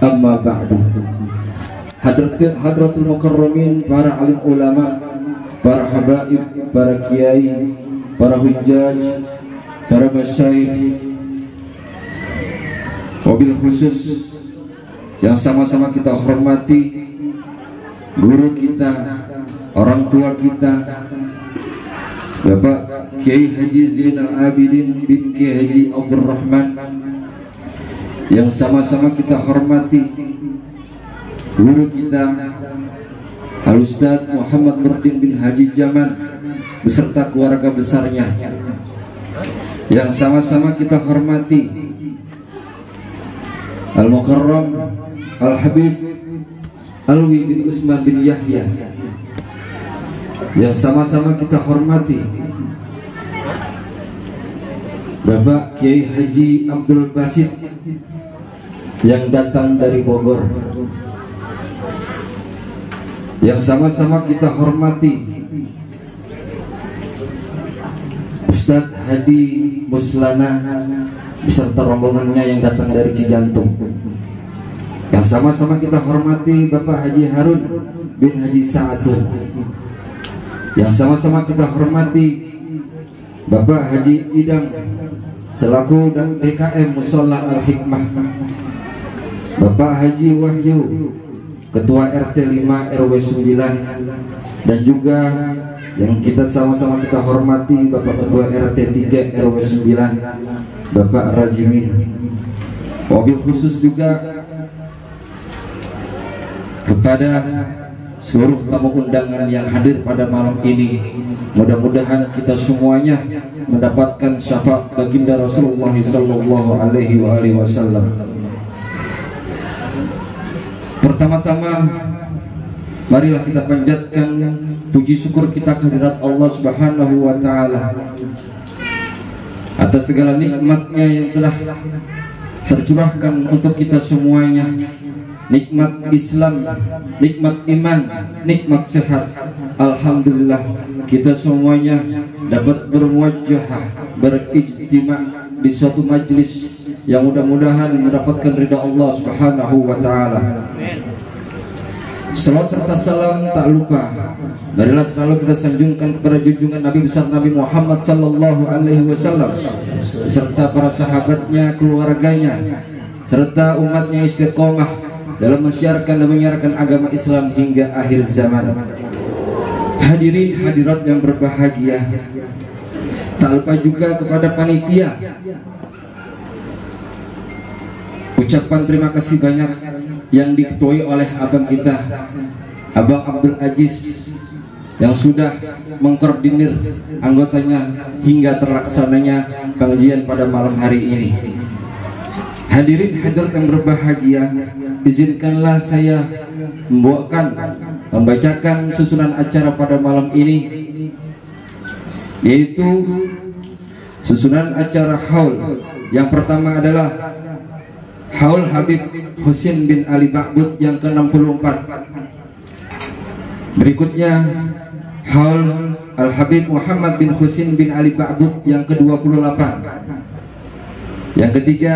Amma ba'du. Hadratul mukarramin, para alim ulama, para habaib, para kiai, para hujjaj, para masyayikh, wabil khusus yang sama-sama kita hormati, guru kita, orang tua kita, Bapak Kiai Haji Zainal Abidin bin Kiai Haji Abdurrahman, yang sama-sama kita hormati, guru kita Al-Ustaz Muhammad Nurdin bin Haji Jaman beserta keluarga besarnya, yang sama-sama kita hormati Al-Mukarram Al-Habib Alwi bin Usman bin Yahya, yang sama-sama kita hormati Bapak Kiai Haji Abdul Basit yang datang dari Bogor, yang sama-sama kita hormati Ustadz Hadi Muslana beserta rombongannya yang datang dari Cijantung, yang sama-sama kita hormati Bapak Haji Harun bin Haji Sa'adun, yang sama-sama kita hormati Bapak Haji Idam selaku dan DKM Musola Al-Hikmah, Bapak Haji Wahyu Ketua RT 5 RW 9, dan juga yang kita sama-sama kita hormati Bapak Ketua RT 3 RW 9 Bapak Rajimin. Wabil khusus juga kepada seluruh tamu undangan yang hadir pada malam ini. Mudah-mudahan kita semuanya mendapatkan syafaat baginda Rasulullah sallallahu alaihi wasallam. Pertama-tama marilah kita panjatkan puji syukur kita kehadirat Allah Subhanahu wa taala atas segala nikmatnya yang telah tercurahkan untuk kita semuanya. Nikmat Islam, nikmat iman, nikmat sehat. Alhamdulillah kita semuanya dapat bermuajahah, berijtima di suatu majlis yang mudah-mudahan mendapatkan ridha Allah Subhanahu wa taala. Salawat serta salam tak lupa marilah selalu kita sanjungkan kepada junjungan Nabi besar Nabi Muhammad sallallahu alaihi wasallam serta para sahabatnya, keluarganya, serta umatnya istiqomah dalam mensiarkan dan menyiarkan agama Islam hingga akhir zaman. Hadirin hadirat yang berbahagia, tak lupa juga kepada panitia ucapan terima kasih banyak yang diketuai oleh abang kita, Abang Abdul Aziz, yang sudah mengkoordinir anggotanya hingga terlaksananya pengajian pada malam hari ini. Hadirin hadirat yang berbahagia, izinkanlah saya membacakan susunan acara pada malam ini, yaitu susunan acara haul. Yang pertama adalah haul Habib Husin bin Ali Ba'bud yang ke-64. Berikutnya haul Al-Habib Muhammad bin Husin bin Ali Ba'bud yang ke-28. Yang ketiga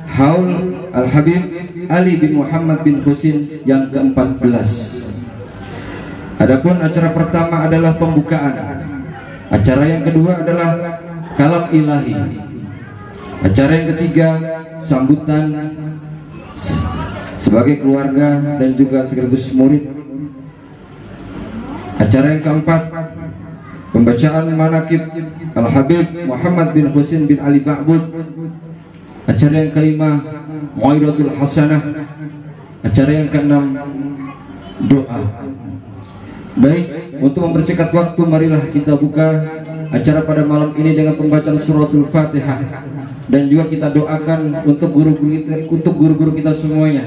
haul Al-Habib Ali bin Muhammad bin Husin yang ke-14. Adapun acara pertama adalah pembukaan. Acara yang kedua adalah kalam ilahi. Acara yang ketiga sambutan sebagai keluarga dan juga sekaligus murid. Acara yang keempat pembacaan manaqib Al-Habib Muhammad bin Husin bin Ali Ba'bud. Acara yang kelima Mu'idatul Hasanah. Acara yang keenam doa. Baik, untuk mempersingkat waktu marilah kita buka acara pada malam ini dengan pembacaan suratul Fatihah, dan juga kita doakan untuk guru-guru kita semuanya.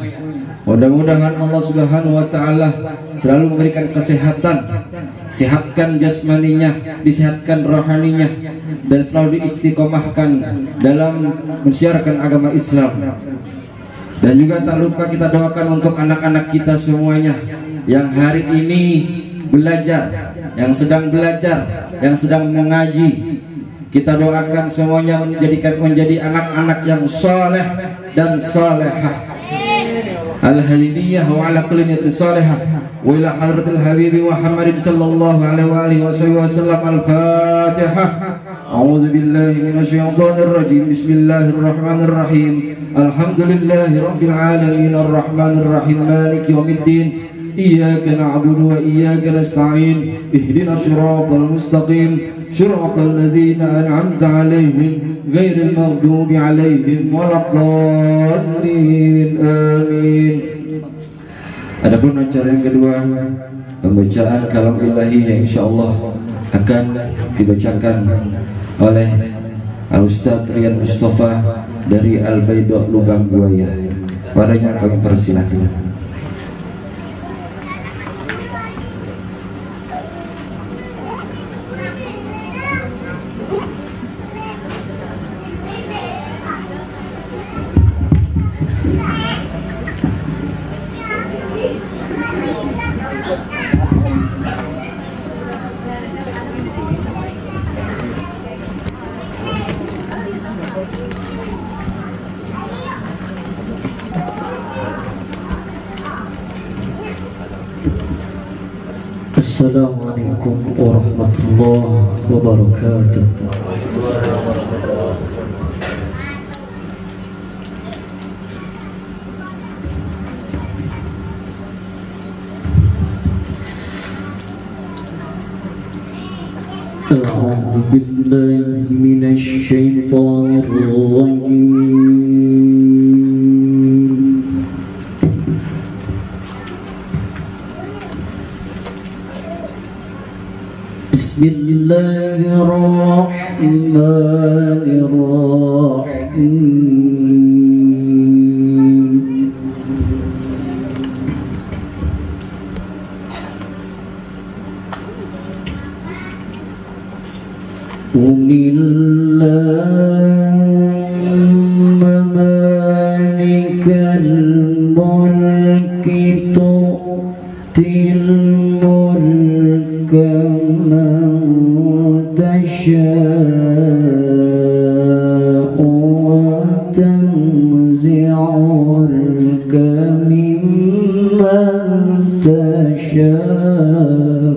Mudah-mudahan Allah Subhanahu wa taala selalu memberikan kesehatan, sehatkan jasmaninya, disehatkan rohaninya, dan selalu diistiqomahkan dalam mensiarkan agama Islam. Dan juga tak lupa kita doakan untuk anak-anak kita semuanya yang hari ini belajar, yang sedang belajar, yang sedang mengaji. Kita doakan semuanya menjadi anak-anak yang soleh dan solehah. الهدينية وعلى كل نية صالحة وإلى حضرة الحبيب محمد صلى الله عليه وآله وسلم. الفاتحة. أعوذ بالله من الشيطان الرجيم. بسم الله الرحمن الرحيم. الحمد لله رب العالمين الرحمن الرحيم مالك يوم الدين. إياك نعبد وإياك نستعين. اهدنا الصراط المستقيم صراط الذين أنعمت عليهم غير المغضوب عليهم ولا الضالين. Amin. Adapun acara yang kedua, pembacaan kalam ilahi yang insyaallah akan dibacakan oleh Al-Ustaz Rian Mustafa dari Al-Baidah Lubang Buaya. Padanya kami persilahkan. Assalamualaikum warahmatullahi wabarakatuh. A'udzu billahi minasy syaithanir rajim. Bismillahirrahmanirrahim. Qulillahumma malikal mulki tu'til mulka تشاء وتنزع الملك ممن تشاء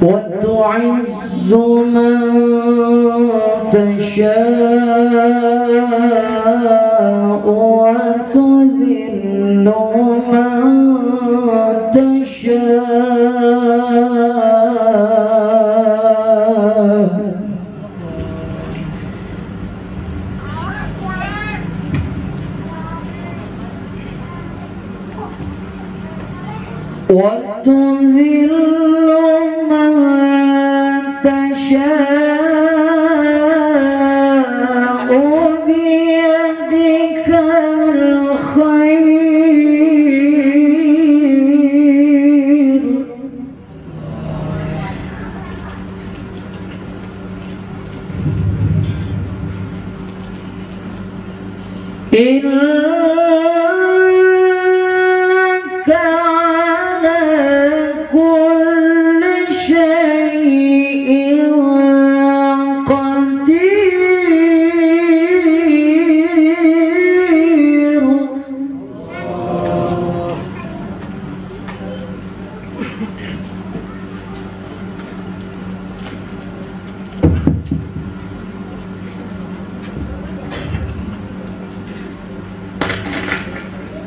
وتعز من تشاء وتذل من وتذل من تشاء بيدك الخير إنك على كل شيء قدير.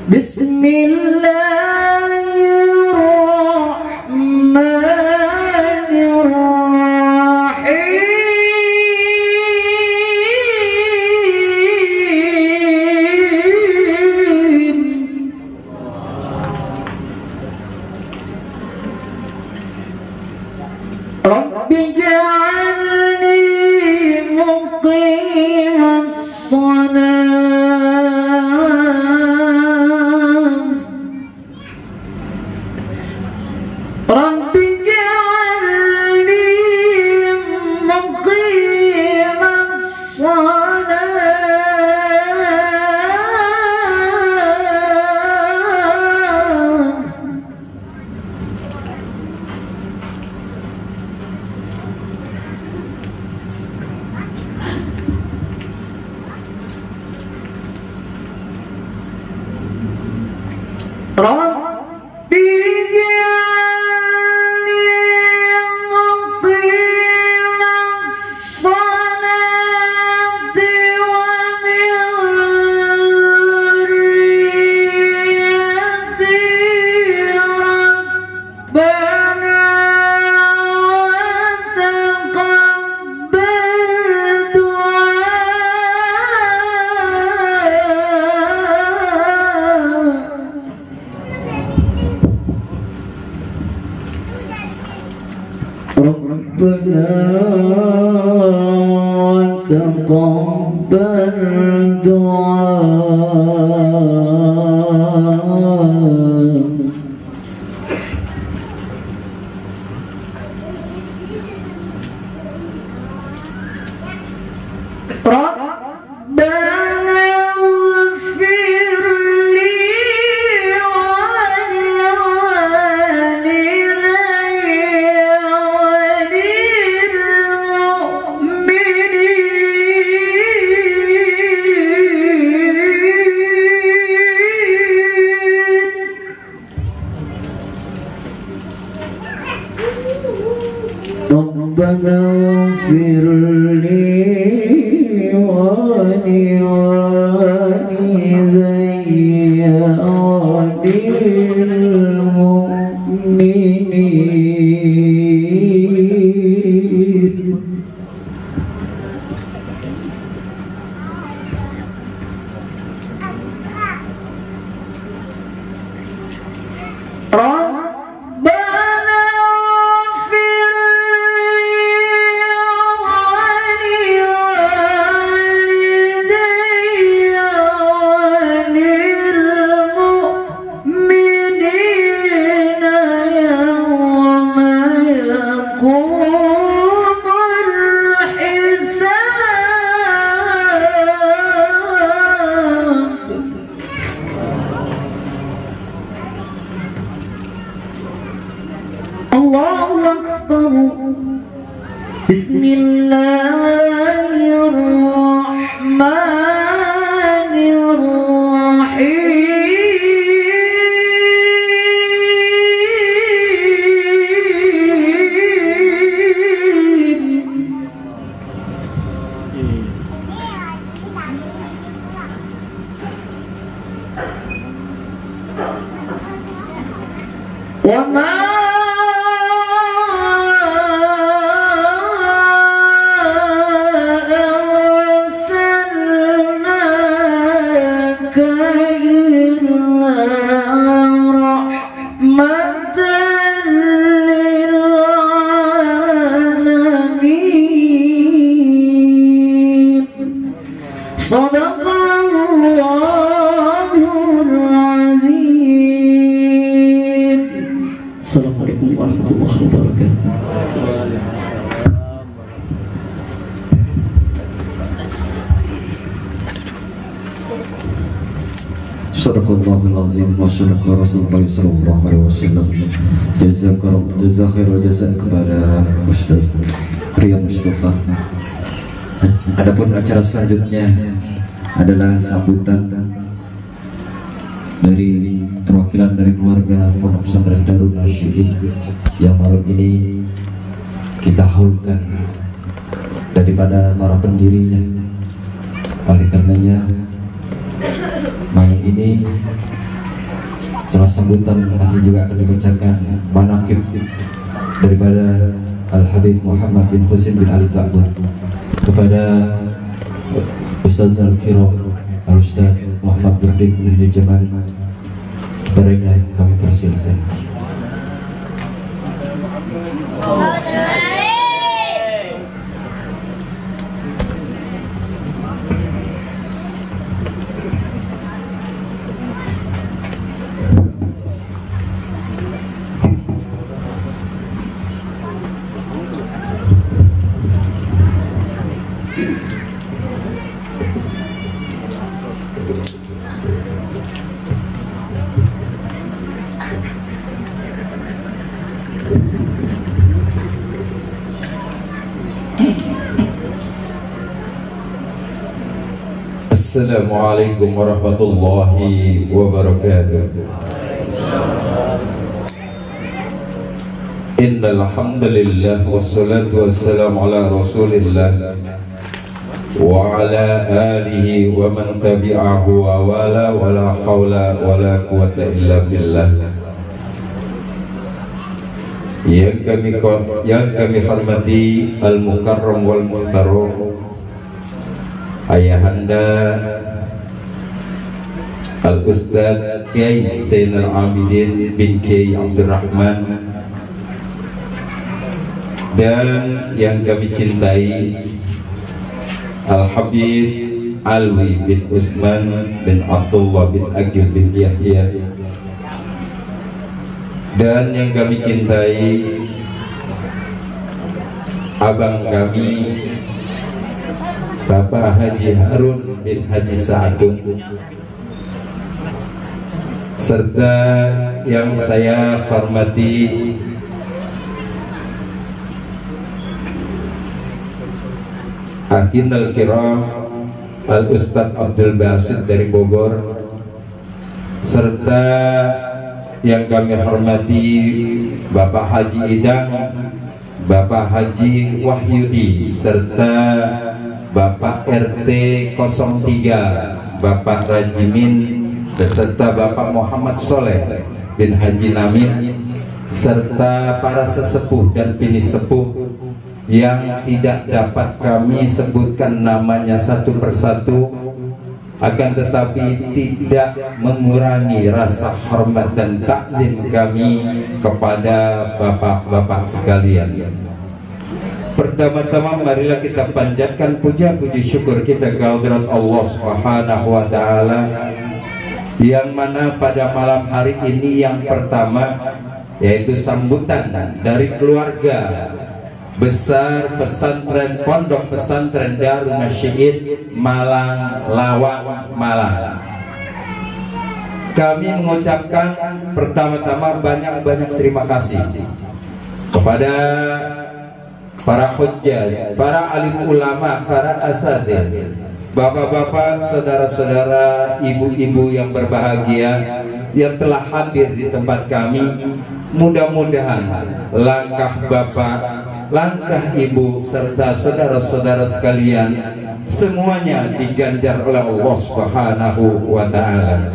Bismillahirrahmanirrahim. Rabbi ja'alni muqimas salat. Rabbi ja'alni muqimas salat. تقبل ربنا اغفر لي ولوالدي وللمؤمنين Allahu Akbar. Bismillahirrahmanirrahim. Wa ma Assalamualaikum warahmatullahi wabarakatuh. Sadaqallahul azim wa sadaqa Rasulullah sallallahu alaihi wasallam. Jazakallahu jazaa kepada Ustaz Rian Mustafa. Adapun acara selanjutnya adalah sambutan dari perwakilan dari keluarga Pondok Pesantren Darul Nasyidin yang malam ini kita haulkan daripada para pendirinya. Oleh karenanya malam ini setelah sambutan nanti juga akan dibacakan manaqib daripada Al-Habib Muhammad bin Husin bin Ali Ba'bud kepada Ustaz Al-Kiram Al-Ustaz Muhammad Burdin bin Jamal. Kepadanya kami persilakan. Assalamualaikum warahmatullahi wabarakatuh. Innal hamdalillah wassalatu wassalamu ala Rasulillah wa ala alihi wa man tabi'ahu wa wala haula wala quwata illa billah. Yang kami hormati al-mukarram wal muhtaram ayahanda Al-Ustaz Kiai Zainal Abidin bin Kiai Abdurrahman, dan yang kami cintai Al-Habib Alwi bin Usman bin Abdullah bin Agil bin Yahya, dan yang kami cintai abang kami Bapak Haji Harun bin Haji Sa'adun, serta yang saya hormati Akinal Kiram Al-Ustaz Abdul Basit dari Bogor, serta yang kami hormati Bapak Haji Idang, Bapak Haji Wahyudi, serta Bapak RT 03 Bapak Rajimin, beserta Bapak Muhammad Soleh bin Haji Namin, serta para sesepuh dan bini sepuh yang tidak dapat kami sebutkan namanya satu persatu, akan tetapi tidak mengurangi rasa hormat dan takzim kami kepada bapak-bapak sekalian. Pertama-tama marilah kita panjatkan puja-puji syukur kita kehadirat Allah Subhanahu wa taala, yang mana pada malam hari ini yang pertama yaitu sambutan dari keluarga besar pesantren Pondok Pesantren Darun Nasyid Malang Lawang Malang. Kami mengucapkan pertama-tama banyak-banyak terima kasih kepada para hujjah, para alim ulama, para asatidz, bapak-bapak, saudara-saudara, ibu-ibu yang berbahagia yang telah hadir di tempat kami. Mudah-mudahan langkah bapak, langkah ibu, serta saudara-saudara sekalian semuanya diganjar oleh Allah Subhanahu wa taala.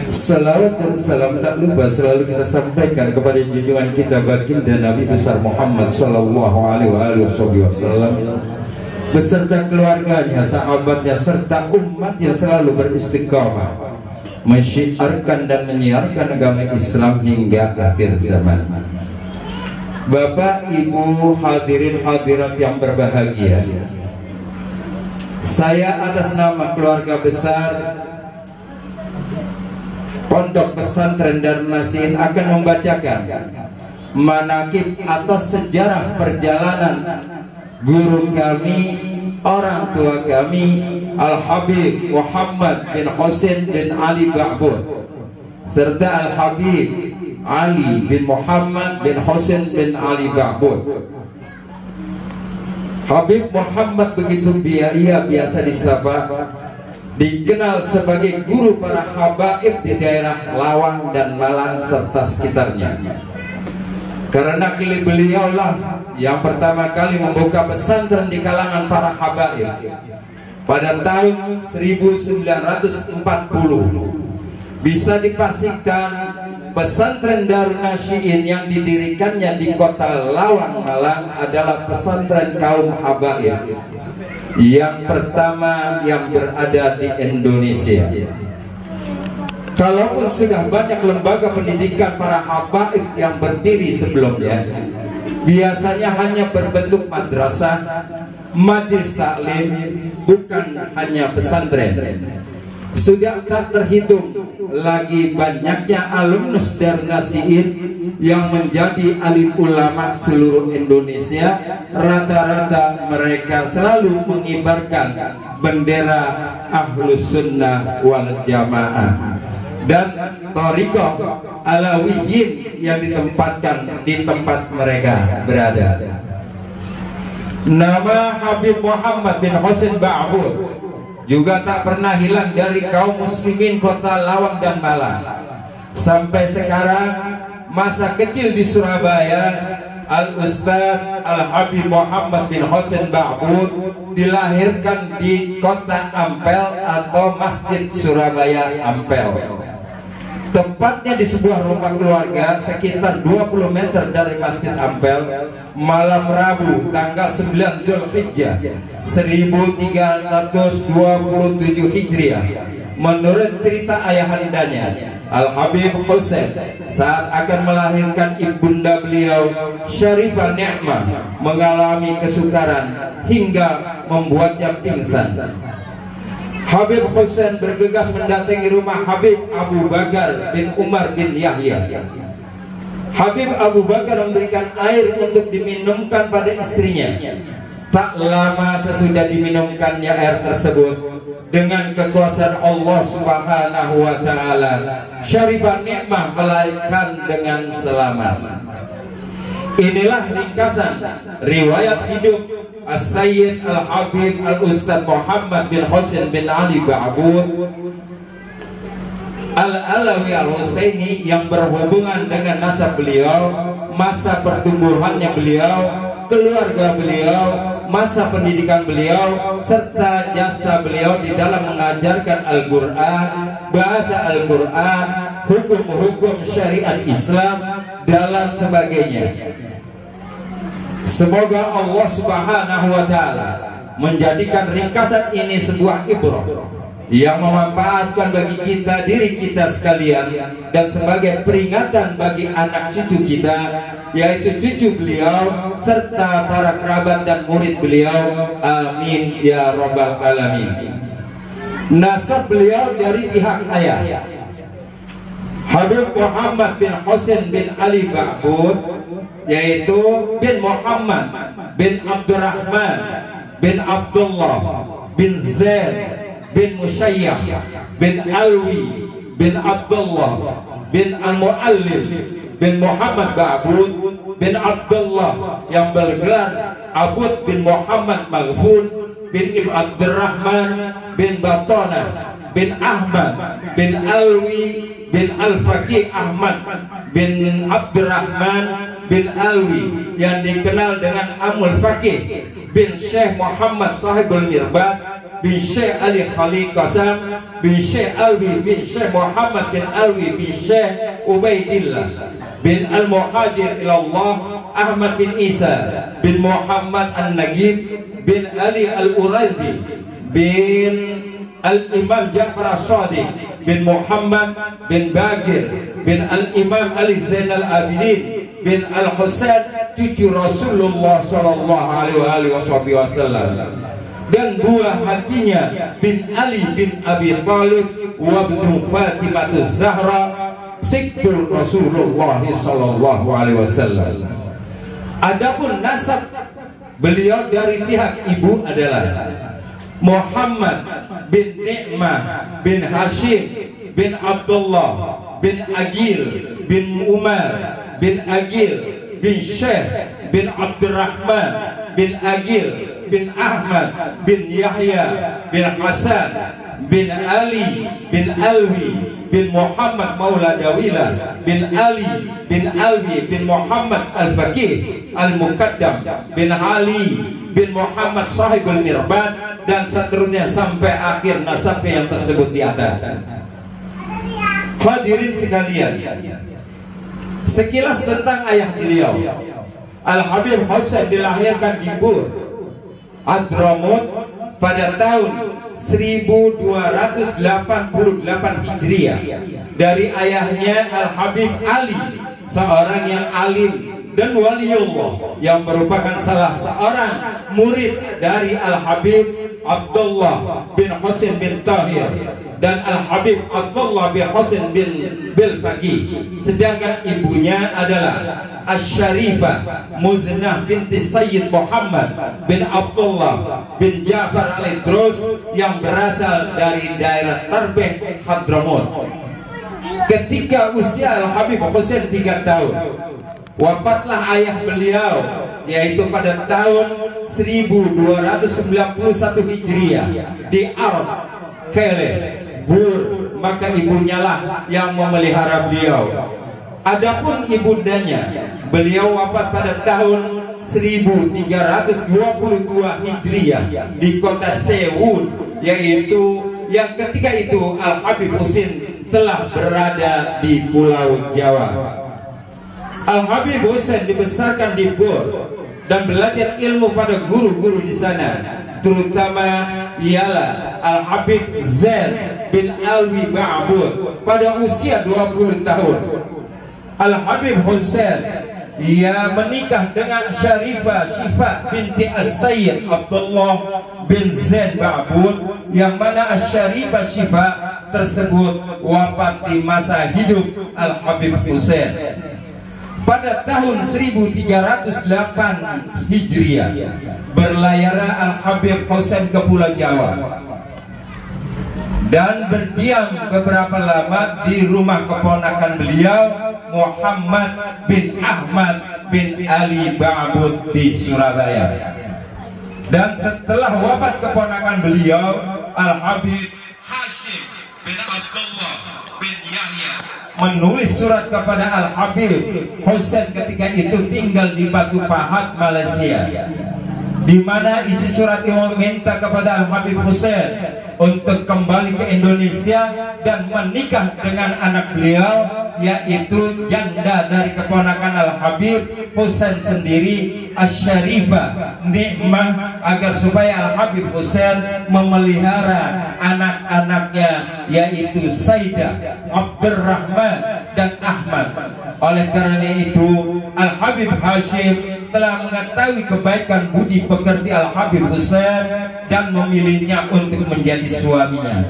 Salawat dan salam tak lupa selalu kita sampaikan kepada junjungan kita baginda Nabi besar Muhammad sallallahu alaihi wasallam, beserta keluarganya, sahabatnya, serta umat yang selalu beristiqamah mensyiarkan dan menyiarkan agama Islam hingga akhir zaman. Bapak, Ibu, hadirin hadirat yang berbahagia, saya atas nama keluarga besar Pondok Pesantren Darun Nasyid akan membacakan manaqib atau sejarah perjalanan guru kami, orang tua kami, Al-Habib Muhammad bin Husain bin Ali Ba'bud, serta Al-Habib Ali bin Muhammad bin Husain bin Ali Ba'bud. Habib Muhammad begitu biasa disapa, dikenal sebagai guru para habaib di daerah Lawang dan Malang serta sekitarnya. Karena beliau lah yang pertama kali membuka pesantren di kalangan para habaib pada tahun 1940. Bisa dipastikan pesantren Darun Nasyid yang didirikannya di kota Lawang Malang adalah pesantren kaum habaib yang pertama yang berada di Indonesia. Kalaupun sudah banyak lembaga pendidikan para habaib yang berdiri sebelumnya, biasanya hanya berbentuk madrasah, majelis taklim, bukan hanya pesantren. Sudah tak terhitung lagi banyaknya alumnus Darun Nasyid yang menjadi alim ulama seluruh Indonesia. Rata-rata mereka selalu mengibarkan bendera Ahlus Sunnah wal Jamaah dan Thariqah Alawiyyin yang ditempatkan di tempat mereka berada. Nama Habib Muhammad bin Husain Ba'bud juga tak pernah hilang dari kaum muslimin kota Lawang dan Malang. Sampai sekarang masa kecil di Surabaya, Al-Ustaz Al-Habib Muhammad bin Husain Ba'bud dilahirkan di kota Ampel atau Masjid Surabaya Ampel. Tepatnya di sebuah rumah keluarga sekitar 20 meter dari Masjid Ampel. Malam Rabu tanggal 9 Dzulhijjah 1327 Hijriah. Menurut cerita ayahandanya Al-Habib Husain saat akan melahirkan ibunda beliau Syarifah Ni'mah mengalami kesukaran hingga membuatnya pingsan. Habib Husain bergegas mendatangi rumah Habib Abu Bakar bin Umar bin Yahya. Habib Abu Bakar memberikan air untuk diminumkan pada istrinya. Tak lama sesudah diminumkannya air tersebut, dengan kekuasaan Allah Subhanahu wa taala, Syarifah Ni'mah melahirkan dengan selamat. Inilah ringkasan riwayat hidup As-Sayyid Al-Habib Al-Ustaz Muhammad bin Husain bin Ali Ba'bud Al-Alawi Al-Husaini yang berhubungan dengan nasab beliau, masa pertumbuhannya beliau, keluarga beliau, masa pendidikan beliau, serta jasa beliau di dalam mengajarkan Al-Quran, bahasa Al-Quran, hukum-hukum syariat Islam, dalam sebagainya. Semoga Allah Subhanahu wa taala menjadikan ringkasan ini sebuah ibrah yang memanfaatkan bagi kita, diri kita sekalian, dan sebagai peringatan bagi anak cucu kita, yaitu cucu beliau serta para kerabat dan murid beliau. Amin ya rabbal alamin. Nasab beliau dari pihak ayah Habib Muhammad bin Husain bin Ali Ba'bud, yaitu bin Muhammad bin Abdurrahman bin Abdullah bin Zaid bin Musayyah bin Alwi bin Abdullah bin Al-Muallim bin Muhammad Ba'bud bin Abdullah yang bergelar Abud bin Muhammad Maghfun bin Ibn Abdurrahman bin Batana bin Ahmad bin Alwi bin Al-Faqih Ahmad bin Abdurrahman bin Alwi yang dikenal dengan Amul Faqih bin Syekh Muhammad Sahibul Mirbad bin Syekh Ali Khalid Qasam bin Syekh Alwi bin Syekh Muhammad bin Alwi bin Syekh Ubaidillah bin Al-Muhajir ilallah Ahmad bin Isa bin Muhammad An-Nagib bin Ali Al-Urazi bin Al-Imam Ja'far As-Sadiq bin Muhammad bin Bagir bin Al-Imam Ali Zainal Abidin bin Al-Husain cucu Rasulullah sallallahu alaihi wasallam, dan buah hatinya bin Ali bin Abi Thalib wa ibnu Fatimah Az-Zahra siktul Rasulullah sallallahu alaihi wasallam. Adapun nasab beliau dari pihak ibu adalah Muhammad bin Ni'mah bin Hashim bin Abdullah bin Agil bin Umar bin Agil bin Syekh bin Abdurrahman bin Agil bin Ahmad bin Yahya bin Hasan bin Ali bin Alwi bin Muhammad Maula Dawila bin Ali bin Alwi bin Muhammad Al-Faqih Al-Muqaddam bin Ali bin Muhammad Sahibul Mirbad, dan seterusnya sampai akhir nasabnya yang tersebut di atas. Hadirin sekalian, sekilas tentang ayah beliau. Al-Habib Husain dilahirkan di Bur, Hadramut pada tahun 1288 Hijriah dari ayahnya Al-Habib Ali, seorang yang alim dan waliullah yang merupakan salah seorang murid dari Al-Habib Abdullah bin Husain bin Tahir dan Al-Habib Abdullah bin Husain bin Bilfaqih. Sedangkan ibunya adalah Asy-Syarifah Muznah binti Sayyid Muhammad bin Abdullah bin Ja'far Al-Idrus yang berasal dari daerah Tarbeh, Hadramut. Ketika usia Al-Habib Husain 3 tahun, wafatlah ayah beliau, yaitu pada tahun 1291 Hijriah di Arab Kele Bur. Maka ibunya lah yang memelihara beliau. Adapun ibundanya, beliau wafat pada tahun 1322 Hijriah di kota Sewun, yaitu yang ketika itu Al Habib Husin telah berada di Pulau Jawa. Al Habib Husin dibesarkan di Bor dan belajar ilmu pada guru-guru di sana, terutama ialah Al Habib Zain bin Alwi Ba'bud pada usia 20 tahun. Al Habib Husin ia menikah dengan Syarifah Syifa binti As-Sayyid Abdullah bin Zain Ba'bud, yang mana Syarifah Syifa tersebut wafat di masa hidup Al Habib Husin pada tahun 1308 Hijriah. Berlayarlah Al Habib Husin ke Pulau Jawa dan berdiam beberapa lama di rumah keponakan beliau, Muhammad bin Ahmad bin Ali Ba'bud di Surabaya. Dan setelah wafat keponakan beliau, Al Habib Hashim bin Abdullah bin Yahya menulis surat kepada Al Habib Husin ketika itu tinggal di Batu Pahat, Malaysia, di mana isi surat itu meminta kepada Al Habib Husin untuk kembali ke Indonesia dan menikah dengan anak beliau, yaitu janda dari keponakan Al Habib Husin sendiri, Asy-Syarifah Nikmah, agar supaya Al Habib Husin memelihara anak-anaknya, yaitu Sayyidah, Abdurrahman dan Ahmad. Oleh karena itu Al Habib Hashim telah mengetahui kebaikan budi pekerti Al Habib Husin dan memilihnya untuk menjadi suaminya.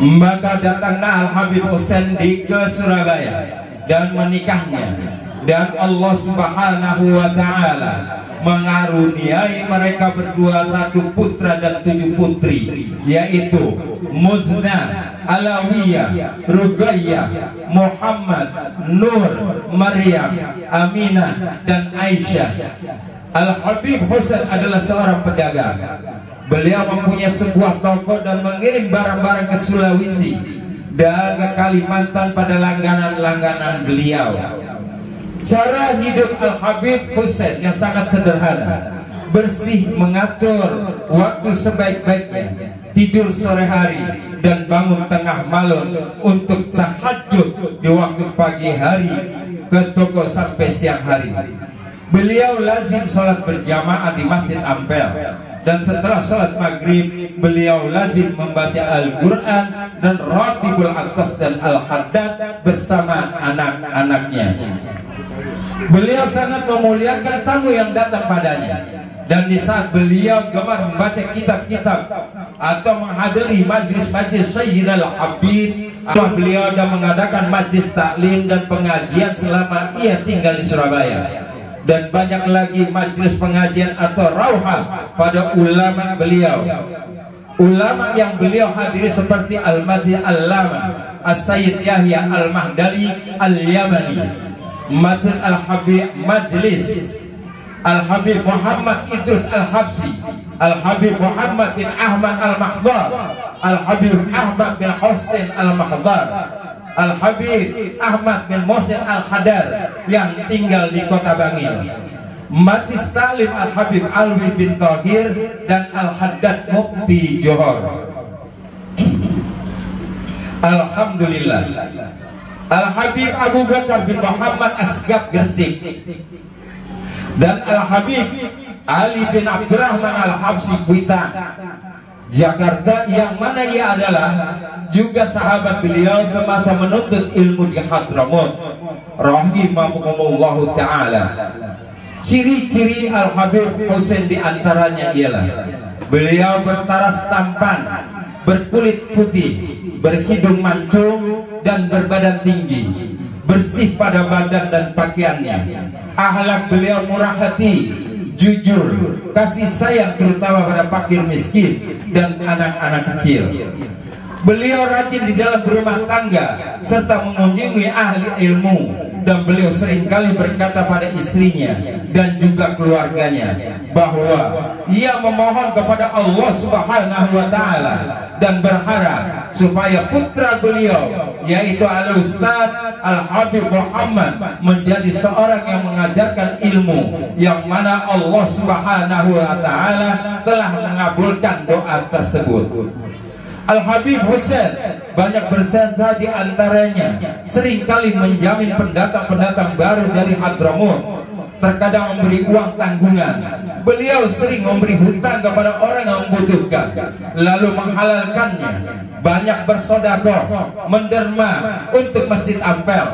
Maka datanglah Al Habib Husin ke Surabaya dan menikahnya, dan Allah Subhanahu wa Ta'ala mengaruniai mereka berdua 1 putra dan 7 putri, yaitu Muzna, Alawiyah, Ruqayyah, Muhammad, Nur, Maryam, Aminah, dan Aisyah. Al Habib Husin adalah seorang pedagang. Beliau mempunyai sebuah toko dan mengirim barang-barang ke Sulawesi dan ke Kalimantan pada langganan-langganan beliau. Cara hidup Al Habib Husin yang sangat sederhana, bersih, mengatur waktu sebaik-baiknya, tidur sore hari dan bangun tengah malam untuk tahajud di waktu pagi hari ke toko sampai siang hari. Beliau lazim sholat berjamaah di Masjid Ampel, dan setelah sholat maghrib beliau lazim membaca Al-Quran dan Ratibul Atas dan Al-Haddad bersama anak-anaknya. Beliau sangat memuliakan tamu yang datang padanya, dan di saat beliau gemar membaca kitab-kitab atau menghadiri majlis-majlis Sayyidil Habib, beliau sudah mengadakan majlis taklim dan pengajian selama ia tinggal di Surabaya, dan banyak lagi majlis pengajian atau rauhah pada ulama beliau. Ulama yang beliau hadiri seperti Al-Majid Al-Lama As-Sayyid Yahya Al-Mahdali Al-Yamani, Masjid Al-Habib Majlis Al-Habib Muhammad Idrus Al-Habsi, Al-Habib Muhammad bin Ahmad Al-Mahdar, Al-Habib Ahmad bin Husin Al-Mahdar, Al-Habib Ahmad bin Muhsin Al-Hadar yang tinggal di kota Bangil, Masjid Taklim Al-Habib Alwi bin Tahir, dan Al-Haddad Mukti Johor. Alhamdulillah, Al-Habib Abu Bakar bin Muhammad Asgab Gresik dan Al-Habib Ali bin Abdurrahman Al-Habsi Kuitang, Jakarta, yang mana ia adalah juga sahabat beliau semasa menuntut ilmu di Hadramut, rahimahumullah ta'ala. Ciri-ciri Al-Habib Husin diantaranya ialah beliau bertaras tampan, berkulit putih, berhidung mancung, dan berbadan tinggi, bersih pada badan dan pakaiannya. Akhlak beliau murah hati, jujur, kasih sayang terutama pada fakir miskin dan anak-anak kecil. Beliau rajin di dalam berumah tangga serta mengunjungi ahli ilmu, dan beliau seringkali berkata pada istrinya dan juga keluarganya bahwa ia memohon kepada Allah Subhanahu wa Ta'ala dan berharap supaya putra beliau yaitu Al-Ustaz Al-Habib Muhammad, menjadi seorang yang mengajarkan ilmu yang mana Allah Subhanahu wa Ta'ala telah mengabulkan doa tersebut. Al-Habib Husain banyak berjasa, di antaranya seringkali menjamin pendatang-pendatang baru dari Hadramut, terkadang memberi uang tanggungan. Beliau sering memberi hutang kepada orang yang membutuhkan, lalu menghalalkannya. Banyak bersedekah, menderma untuk Masjid Ampel.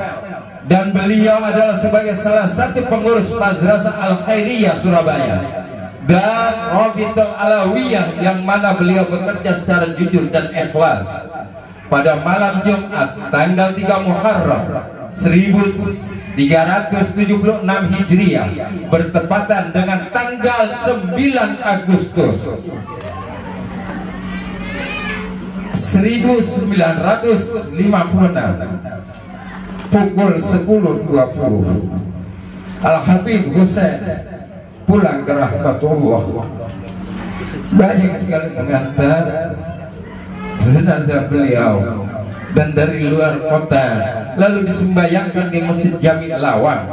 Dan beliau adalah sebagai salah satu pengurus Madrasah Al-Khairiyah Surabaya dan Rabitul Alawiyah, yang mana beliau bekerja secara jujur dan ikhlas. Pada malam Jumat tanggal 3 Muharram 1376 Hijriah, bertepatan dengan tanggal 9 Agustus 1956, pukul 10.20, Al-Habib Husain pulang ke rahmatullah. Banyak sekali mengantar jenazah beliau dan dari luar kota, lalu disembayangkan di Masjid Jami' Lawang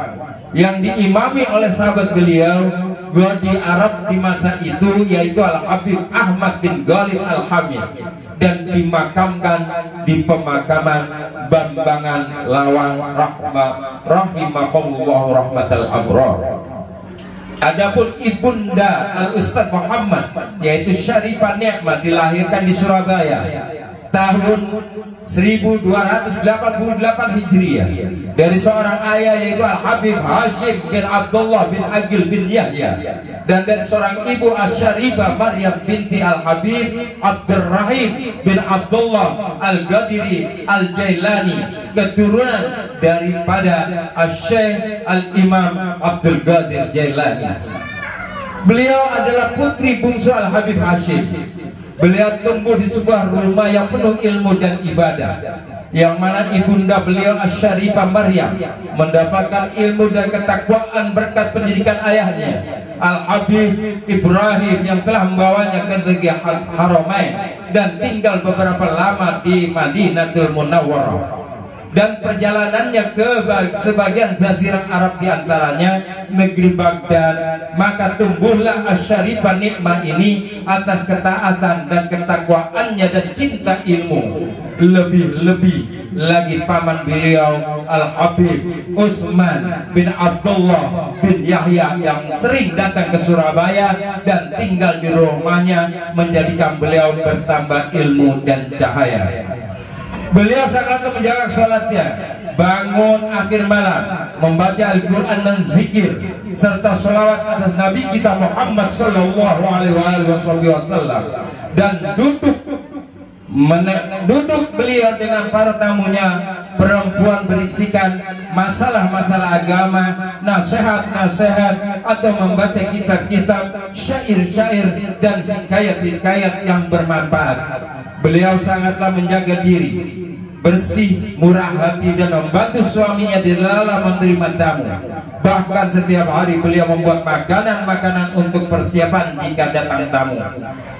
yang diimami oleh sahabat beliau di Arab di masa itu, yaitu Al-Habib Ahmad bin Ghalib Al-Hamid, dan dimakamkan di pemakaman Bambangan Lawang rahimakumullah rahmatal abrar. Adapun ibunda Al-Ustaz Muhammad, yaitu Syarifah Nikmah, dilahirkan di Surabaya tahun 1288 Hijriah dari seorang ayah, yaitu Al-Habib Hashim bin Abdullah bin Agil bin Yahya, dan dari seorang ibu Asy-Syarifah Maryam binti Al-Habib Abdurrahim bin Abdullah Al-Ghadiri Al-Jailani, keturunan daripada Asy-Syaikh Al-Imam Abdul Qadir Jailani. Beliau adalah putri bungsu Al-Habib Hashim. Beliau tumbuh di sebuah rumah yang penuh ilmu dan ibadah, yang mana ibunda beliau Asy-Syarifah Maryam mendapatkan ilmu dan ketakwaan berkat pendidikan ayahnya Al-Habib Ibrahim, yang telah membawanya ke negeri Haramain dan tinggal beberapa lama di Madinatul Munawwarah. Dan perjalanannya ke sebagian jazirah Arab, diantaranya negeri Baghdad, maka tumbuhlah Asy-Syarifah Nikmah ini atas ketaatan dan ketakwaannya dan cinta ilmu. Lebih-lebih lagi paman beliau Al-Habib Utsman bin Abdullah bin Yahya, yang sering datang ke Surabaya dan tinggal di rumahnya, menjadikan beliau bertambah ilmu dan cahaya. Beliau sangat menjaga sholatnya, bangun akhir malam, membaca Al-Quran dan zikir, serta sholawat atas Nabi kita Muhammad Sallallahu Alaihi Wasallam. Dan duduk beliau dengan para tamunya, perempuan berisikan masalah-masalah agama, nasihat-nasihat, atau membaca kitab-kitab, syair-syair, dan hikayat-hikayat yang bermanfaat. Beliau sangatlah menjaga diri, bersih, murah hati, dan membantu suaminya di dalam menerima tamu. Bahkan setiap hari beliau membuat makanan-makanan untuk persiapan jika datang tamu.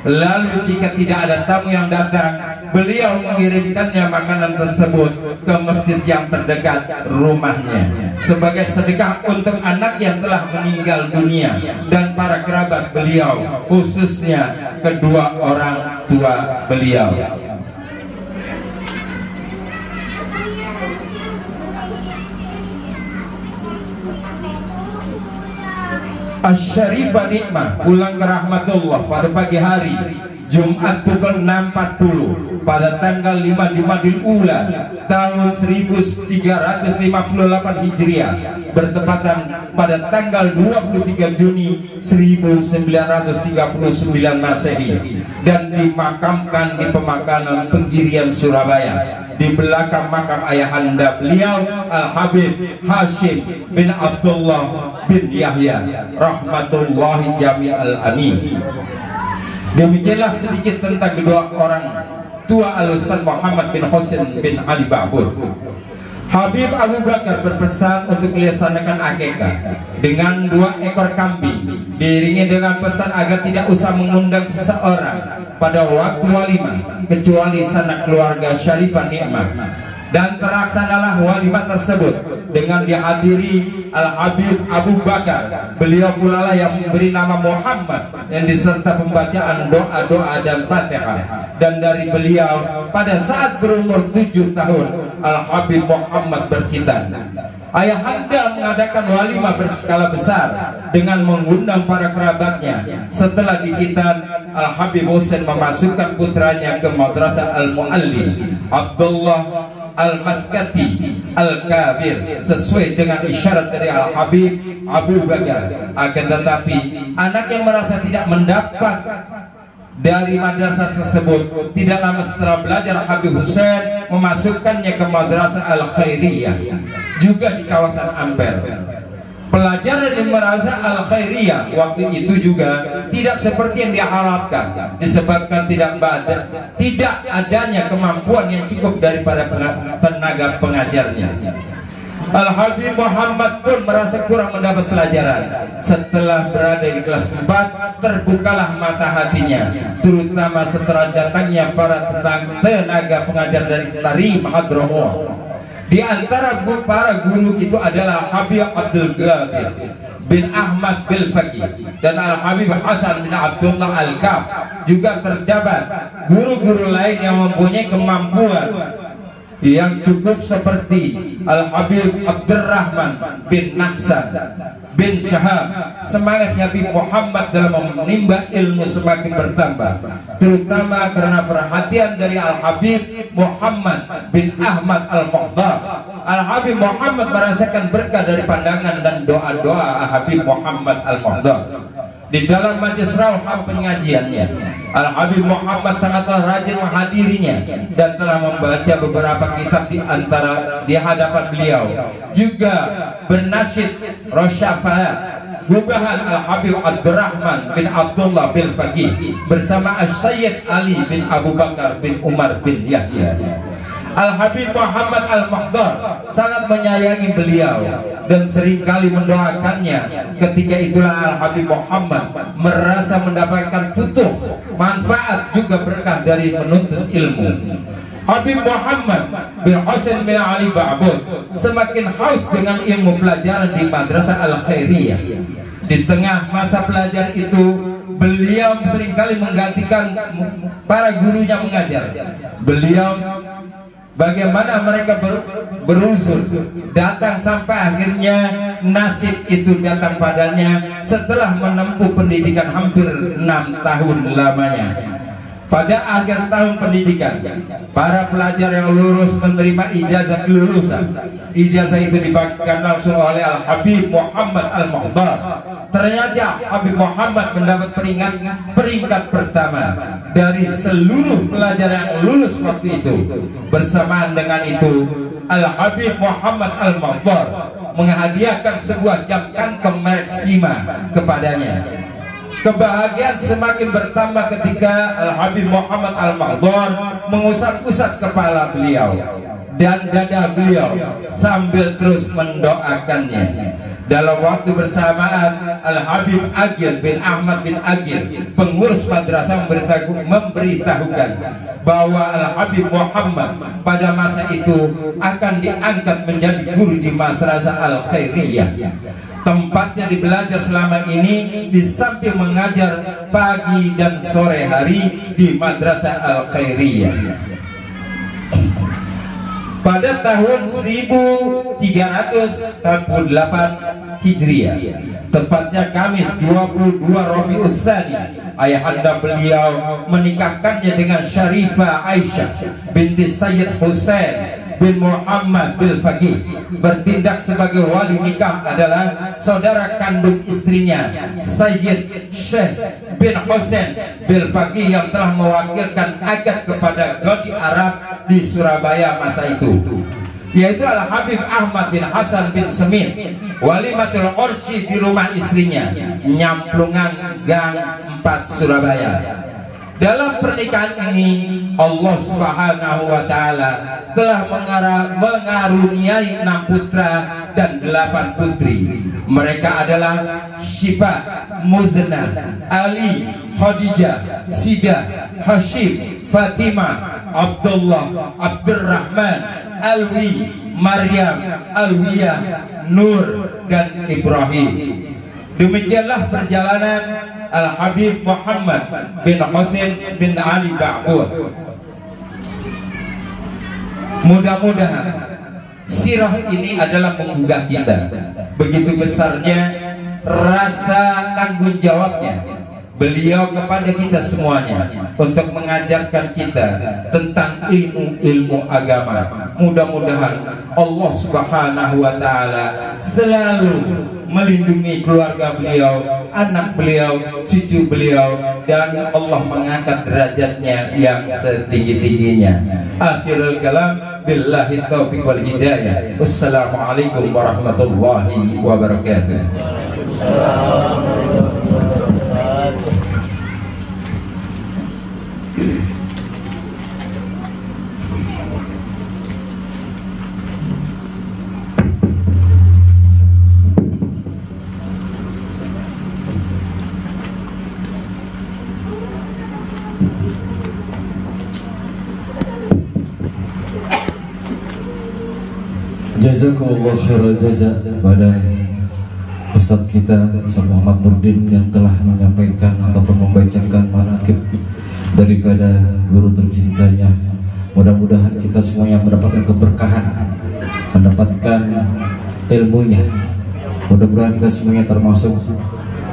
Lalu jika tidak ada tamu yang datang, beliau mengirimkannya makanan tersebut ke masjid yang terdekat rumahnya sebagai sedekah untuk anak yang telah meninggal dunia dan para kerabat beliau, khususnya kedua orang tua beliau. Asy-Syarifah Nikmah pulang ke rahmatullah pada pagi hari Jumat pukul 6.40 pada tanggal 5 Jumadil Ula tahun 1358 Hijriah, bertepatan pada tanggal 23 Juni 1939 Masehi, dan dimakamkan di pemakaman Penggirian Surabaya, di belakang makam ayahanda beliau Al-Habib Hashim bin Abdullah bin Yahya rahmatullahi jami'al amin. Demikianlah sedikit tentang kedua orang tua Al-Ustaz Muhammad bin Husain bin Ali Ba'bud. Habib Abu Bakar berpesan untuk dilaksanakan akikah dengan 2 ekor kambing, diiringi dengan pesan agar tidak usah mengundang seseorang pada waktu walimah kecuali sanak keluarga Syarifah Nikmah. dan terlaksanalah walimah tersebut dengan dihadiri Al-Habib Abu Bakar. Beliau pula lah yang memberi nama Muhammad yang diserta pembacaan doa-doa dan Fatihah. Dan dari beliau pada saat berumur 7 tahun Al-Habib Muhammad berkhitan. Ayahanda mengadakan walimah berskala besar dengan mengundang para kerabatnya. Setelah dikhitan, Al-Habib Husain memasukkan putranya ke Madrasah Al-Muallim Abdullah Al-Maskati Al-Kabir sesuai dengan isyarat dari Al-Habib Abu Bakar. Akan tetapi anak yang merasa tidak mendapat dari madrasah tersebut, tidak lama setelah belajar, Habib Husain memasukkannya ke Madrasah Al-Khairiyah juga di kawasan Ampel. Pelajaran di Madrasah Al-Khairiyah waktu itu juga tidak seperti yang diharapkan, disebabkan tidak adanya kemampuan yang cukup daripada tenaga pengajarnya. Al-Habib Muhammad pun merasa kurang mendapat pelajaran. Setelah berada di kelas 4, terbukalah mata hatinya, terutama setelah datangnya para tenaga pengajar dari Tarim Hadramawt. Di antara para guru itu adalah Habib Abdul Ghadir bin Ahmad bil Faqih dan Al-Habib Hasan bin Abdullah Al-Kab. Juga terdapat guru-guru lain yang mempunyai kemampuan yang cukup seperti Al-Habib Abdurrahman bin Nahsan bin Syahab. Semangat Habib Muhammad dalam menimba ilmu semakin bertambah, terutama karena perhatian dari Al-Habib Muhammad bin Ahmad Al-Muhdar. Al-Habib Muhammad merasakan berkah dari pandangan dan doa-doa Al-Habib Muhammad Al-Muhdar. Di dalam majelis rauhah pengajiannya, Al-Habib Muhammad sangatlah rajin menghadirinya dan telah membaca beberapa kitab di hadapan beliau. Juga bernasyid Rosyafat gubahan Al-Habib Abdurrahman bin Abdullah bin Faqih bersama As-Sayyid Ali bin Abu Bakar bin Umar bin Yahya. Al-Habib Muhammad Al-Muhdar sangat menyayangi beliau dan seringkali mendoakannya. Ketika itulah Al-Habib Muhammad merasa mendapatkan futuh, manfaat juga berkah dari menuntut ilmu. Habib Muhammad bin Husain bin Ali Ba'bud semakin haus dengan ilmu pelajaran di Madrasah Al-Khairiyah. Di tengah masa pelajar itu, beliau seringkali menggantikan para gurunya mengajar. Beliau bagaimana mereka berusur datang sampai akhirnya nasib itu datang padanya setelah menempuh pendidikan hampir 6 tahun lamanya. Pada akhir tahun pendidikan, para pelajar yang lulus menerima ijazah kelulusan. Ijazah itu dibagikan langsung oleh Al-Habib Muhammad Al-Muhdar. Ternyata Habib Muhammad mendapat peringkat pertama dari seluruh pelajar yang lulus waktu itu. Bersamaan dengan itu, Al-Habib Muhammad Al-Muhdar menghadiahkan sebuah jam kantong merek Sima kepadanya. Kebahagiaan semakin bertambah ketika Al-Habib Muhammad Al-Muhdar mengusap-usap kepala beliau dan dada beliau sambil terus mendoakannya. Dalam waktu bersamaan, Al-Habib Agil bin Ahmad bin Agil, pengurus madrasah, memberitahukan bahwa Al-Habib Muhammad pada masa itu akan diangkat menjadi guru di Madrasah Al-Khairiyah. Tempatnya di belajar selama ini di samping mengajar pagi dan sore hari di Madrasah Al-Khairiyah. Pada tahun 1348 Hijriah, tepatnya Kamis 22 Rabiul Tsani, ayahanda beliau menikahkannya dengan Syarifah Aisyah binti Sayyid Husain bin Muhammad bil Faqih. Bertindak sebagai wali nikah adalah saudara kandung istrinya, Sayyid Syekh bin Husain bil Faqih, yang telah mewakilkan akad kepada Godi Arab di Surabaya masa itu, yaitu Al-Habib Ahmad bin Hasan bin Semit. Walimatul Ursi di rumah istrinya, Nyamplungan Gang 4 Surabaya. Dalam pernikahan ini Allah Subhanahu wa Ta'ala telah mengaruniai 6 putra dan 8 putri. Mereka adalah Syifa, Muzna, Ali, Khadijah, Sidah, Hashim, Fatimah, Abdullah, Abdurrahman, Alwi, Maryam, Alwiyah, Nur, dan Ibrahim. Demikianlah perjalanan Al-Habib Muhammad bin Husin bin Ali Ba'bud. Mudah-mudahan sirah ini adalah menggugah kita. Begitu besarnya rasa tanggung jawabnya beliau kepada kita semuanya untuk mengajarkan kita tentang ilmu-ilmu agama. Mudah-mudahan Allah Subhanahu wa Ta'ala selalu melindungi keluarga beliau, anak beliau, cucu beliau, dan Allah mengangkat derajatnya yang setinggi-tingginya. Akhirul kalam, billahi taufiq wal hidayah. Wassalamualaikum warahmatullahi wabarakatuh. Jazakumullah khairal jaza kepada Ustaz kita Ustaz Muhammad Nurdin yang telah menyampaikan ataupun membacakan manaqib daripada guru tercintanya. Mudah-mudahan kita semuanya mendapatkan keberkahan, mendapatkan ilmunya. Mudah-mudahan kita semuanya termasuk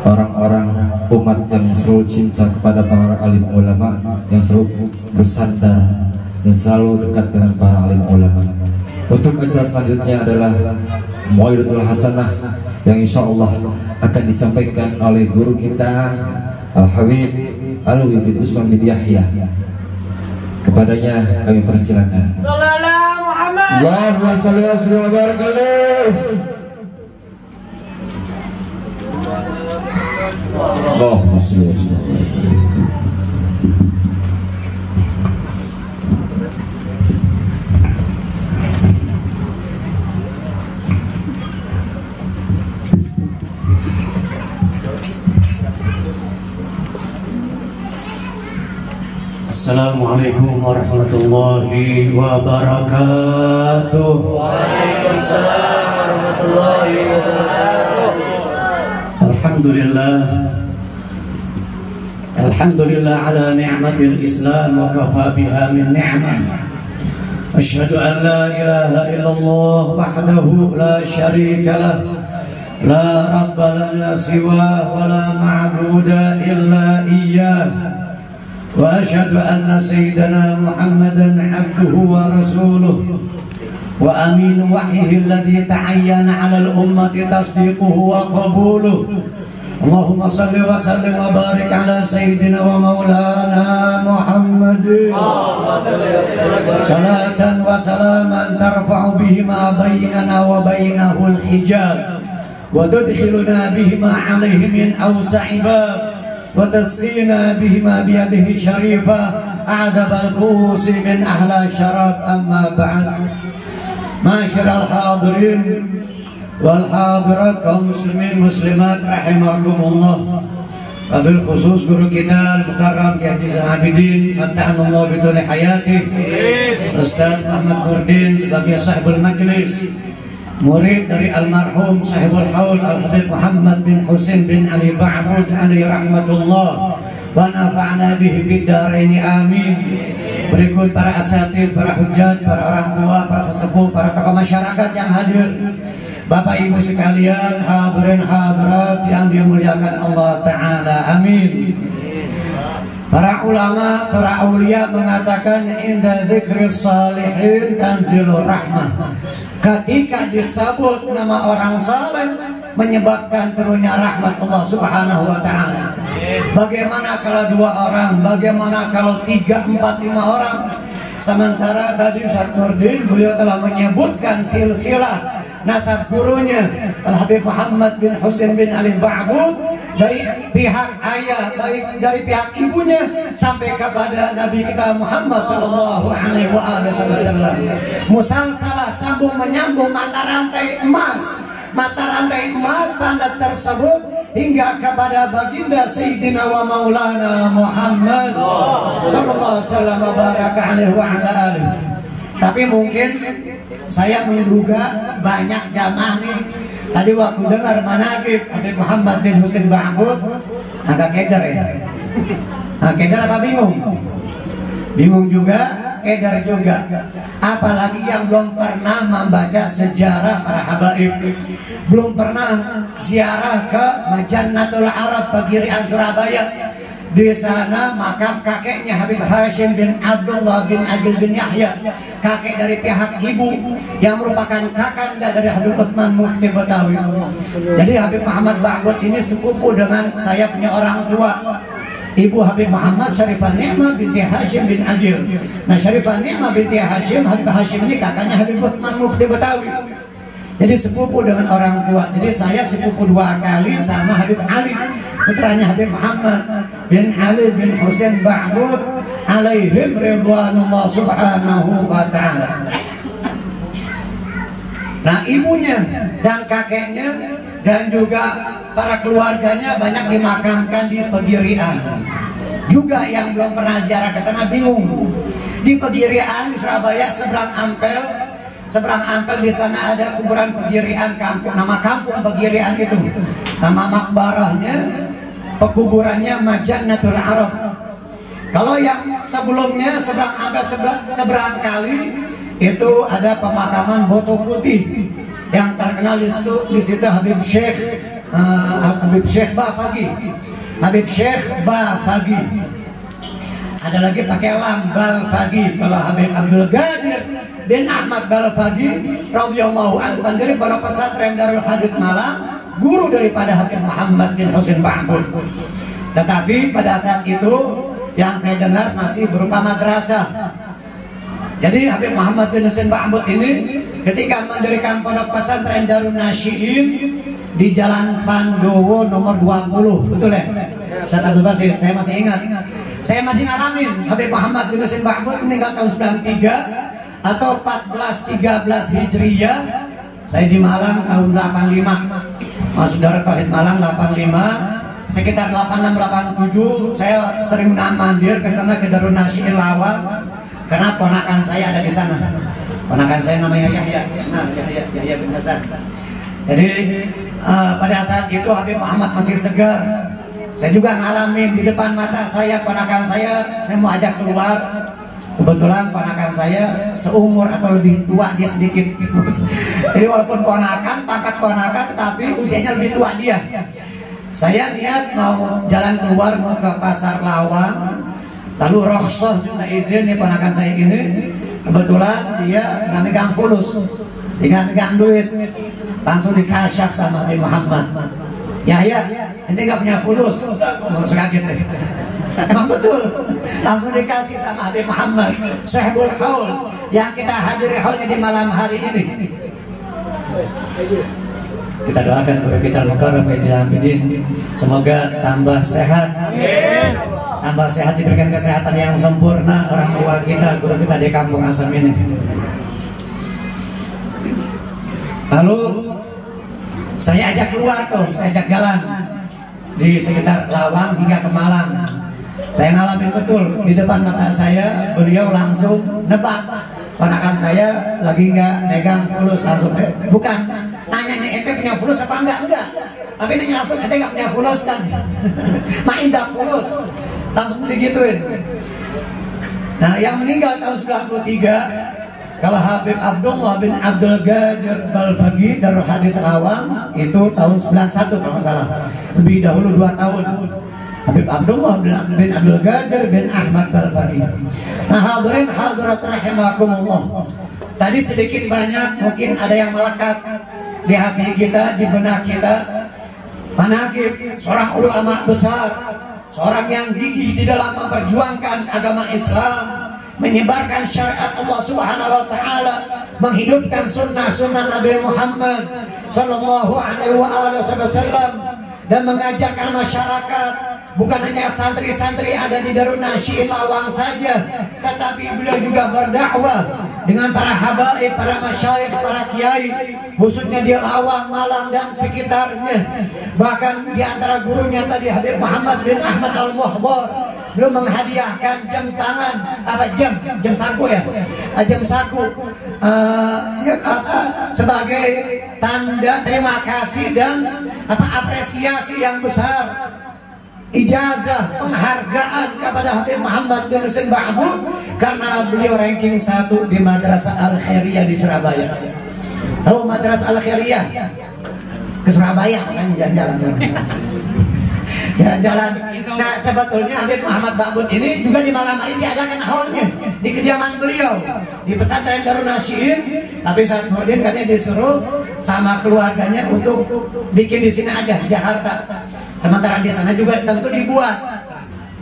orang-orang umat yang selalu cinta kepada para alim ulama, yang selalu bersandar dan selalu dekat dengan para alim ulama. Untuk acara selanjutnya adalah Mau'idatul Hasanah yang insya Allah akan disampaikan oleh guru kita Al-Habib Alwi bin Usman bin Yahya. Kepadanya kami persilakan. Sallallahu Muhammad. Allahumma shalli wa sallim wa barik alaihi. Allahumma shalli wa sallim. Assalamualaikum warahmatullahi wabarakatuh. Waalaikumsalam warahmatullahi wabarakatuh. Alhamdulillah. Alhamdulillah ala ni'matil Islam wa kafa biha min ni'mah. Asyhadu an la ilaha illallah wahdahu la syarika lah. La rabba lana siwa wa la ma'buda illa iyyah. وأشهد أن سيدنا محمدا عبده ورسوله وأمين وحيه الذي تعين على الأمة تصديقه وقبوله. اللهم صل وسلم وبارك على سيدنا ومولانا محمد صلاة وسلاما ترفع بهما بيننا وبينه الحجاب وتدخلنا بهما عليه من أوسع باب وتسقينا بهما بيده الشريفة أعذب الكؤوس من أهل الشراب. أما بعد، معاشر الحاضرين والحاضرات kaum muslimin muslimat rahimakumullah. Wabil khusus guru kita Al-Mukarram Ki Haji Zahabidin Mata'anullah bidul hayati Ustaz Muhammad Nurdin sebagai sahibul majlis, murid dari almarhum sahibul haul Al-Habib Muhammad bin Husin bin Ali Ba'bud alaihi rahmatullah wa nafa'na bihi fid dharaini amin. Berikut para asatidz, para hujjat, para orang tua, para sesepuh, para tokoh masyarakat yang hadir, Bapak Ibu sekalian, hadirin hadirat yang dimuliakan Allah Ta'ala, amin. Para ulama, para aulia mengatakan inda dzikris salihin tanzilur rahmah. Ketika disebut nama orang saleh menyebabkan turunnya rahmat Allah Subhanahu wa Ta'ala. Bagaimana kalau 2 orang? Bagaimana kalau 3, 4, 5 orang? Sementara tadi Ustaz Nurdin beliau telah menyebutkan silsilah nasab gurunya Al-Habib Muhammad bin Husin bin Ali Ba'bud dari pihak ayah, baik dari pihak ibunya sampai kepada Nabi kita Muhammad sallallahu alaihi wasallam. Musalsalah, sambung menyambung mata rantai emas sanad tersebut hingga kepada baginda Sayyidina wa Maulana Muhammad sallallahu alaihi wasallam baraka alaihi wa ala alihi. Tapi mungkin saya menduga banyak jamaah nih tadi waktu dengar manaqib Habib Muhammad bin Husin Ba'bud agak keder ya. Nah, keder apa bingung? Bingung juga, keder juga. Apalagi yang belum pernah membaca sejarah para habaib, belum pernah ziarah ke Majannatul Arab Pagirian Surabaya. Di sana makam kakeknya Habib Hashim bin Abdullah bin Agil bin Yahya, kakek dari pihak ibu yang merupakan kakanda dari Habib Utsman Mufti Betawi. Jadi Habib Muhammad Ba'bud ini sepupu dengan saya punya orang tua. Ibu Habib Muhammad Syarifah Ni'mah binti Hashim bin Agil. Nah, Syarifah Ni'mah binti Hashim, Habib Hashim ini kakaknya Habib Utsman Mufti Betawi. Jadi sepupu dengan orang tua. Jadi saya sepupu 2 kali sama Habib Ali, putranya Habib Muhammad bin Ali bin Husin Ba'bud alaihim ridwanullah subhanahu wa ta'ala. Nah, ibunya dan kakeknya dan juga para keluarganya banyak dimakamkan di Pegirian. Juga yang belum pernah ziarah ke sana bingung. Di Pegirian di Surabaya seberang Ampel di sana ada kuburan Pegirian kampung. Nama kampung Pegirian itu, nama makbarahnya, pekuburannya Majannatul Arab. Kalau yang sebelumnya seberang Ampel seberang kali itu ada pemakaman Boto Putih yang terkenal di situ Habib Syekh Bafagi. Habib Syekh Bafagi. Ada lagi pakai lambal Fagi. Kalau Habib Abdul Qadir bin Ahmad Balfagi radhiyallahu anhu pendiri Pondok Pesantren Darul Hadits Malang, guru daripada Habib Muhammad bin Husin Ba'bud. Tetapi pada saat itu yang saya dengar masih berupa madrasah. Jadi Habib Muhammad bin Husin Ba'bud ini ketika mendirikan Pondok Pesantren Darun Nasyiin di Jalan Pandowo nomor 20, betul ya? Ustaz Abdul Basir, saya masih ingat. Saya masih ngalamin Habib Muhammad bin Husin Ba'bud meninggal tahun 93 atau 1413 Hijriyah. Saya di Malang tahun 85. Mas Saudara Tauhid Malang 85. Sekitar 86-87 saya sering mandir ke sana ke Darun Nasyiin Lawang karena ponakan saya ada di sana. Ponakan saya namanya Yahya bin Hasan. Jadi pada saat itu Habib Muhammad masih segar. Saya juga ngalamin di depan mata saya ponakan saya mau ajak keluar. Kebetulan ponakan saya seumur atau lebih tua dia sedikit. Jadi walaupun ponakan, pangkat ponakan, tetapi usianya lebih tua dia. Saya niat mau jalan keluar mau ke Pasar Lawang, lalu rokhsah minta izin nih ponakan saya ini. Kebetulan dia nggak megang fulus, dia nggak megang duit, langsung dikasyaf sama Habib Muhammad. Ya, ente nggak punya fulus, langsung kaget deh. Emang betul, langsung dikasih sama Habib Muhammad Sahibul Haul yang kita hadiri haulnya di malam hari ini. Kita doakan guru kita Al-Mukarram Ijazamidin, semoga tambah sehat, tambah sehat, diberikan kesehatan yang sempurna orang tua kita, guru kita di Kampung Asam ini. Lalu saya ajak keluar tuh, saya ajak jalan di sekitar Lawang hingga ke Malang. Saya ngalamin betul di depan mata saya, beliau langsung nebak ponakan saya lagi nggak megang fulus, langsung bukan nanyanya ente punya fulus apa enggak, tapi nanya langsung ente nggak punya fulus kan, main dak fulus, langsung digituin. Nah, yang meninggal tahun 93 kalau Habib Abdullah bin Abdul Qadir Balfagi Darul Hadits Lawang itu tahun 91 kalau nggak salah, lebih dahulu 2 tahun. Habib Abdullah bin Abdul Qadir bin Ahmad Balfagi. Nah, hadirin hadirat rahimakumullah. Tadi sedikit banyak mungkin ada yang melekat di hati kita, di benak kita. Manaqib seorang ulama besar, seorang yang gigih di dalam memperjuangkan agama Islam, menyebarkan syariat Allah Subhanahu wa taala, menghidupkan sunnah-sunnah Nabi Muhammad sallallahu alaihi wasallam dan mengajarkan masyarakat. Bukan hanya santri-santri ada di Darun Nasyiin Lawang saja, tetapi beliau juga berdakwah dengan para habaib, para masyayikh, para kiai, khususnya di Lawang, Malang dan sekitarnya. Bahkan di antara gurunya tadi Habib Muhammad bin Ahmad Al-Muhdar, beliau menghadiahkan jam tangan, jam saku ya, jam saku sebagai tanda terima kasih dan apresiasi yang besar, ijazah penghargaan kepada Habib Muhammad bin Husin Ba'bud karena beliau ranking 1 di Madrasah Al-Khairiyah di Surabaya. Tahu Madrasah Al-Khairiyah? Ke Surabaya makanya jalan-jalan. Nah, sebetulnya Habib Muhammad Ba'bud ini juga di malam hari diadakan haulnya di kediaman beliau di pesantren Darun Nasyid, tapi saat Nurdin katanya disuruh sama keluarganya untuk bikin di sini aja di Jakarta. Sementara di sana juga tentu dibuat,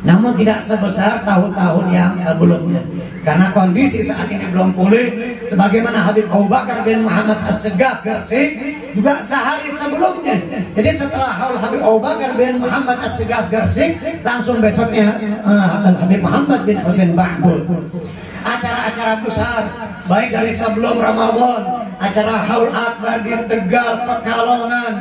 namun tidak sebesar tahun-tahun yang sebelumnya karena kondisi saat ini belum pulih. Sebagaimana Habib Abu Bakar bin Muhammad As-Segaf Gersik juga sehari sebelumnya. Jadi setelah haul Habib Abu Bakar bin Muhammad As-Segaf Gersik, langsung besoknya Habib Muhammad bin Husin Ba'bud. Acara-acara besar baik dari sebelum Ramadan, acara haul akbar di Tegal, Pekalongan,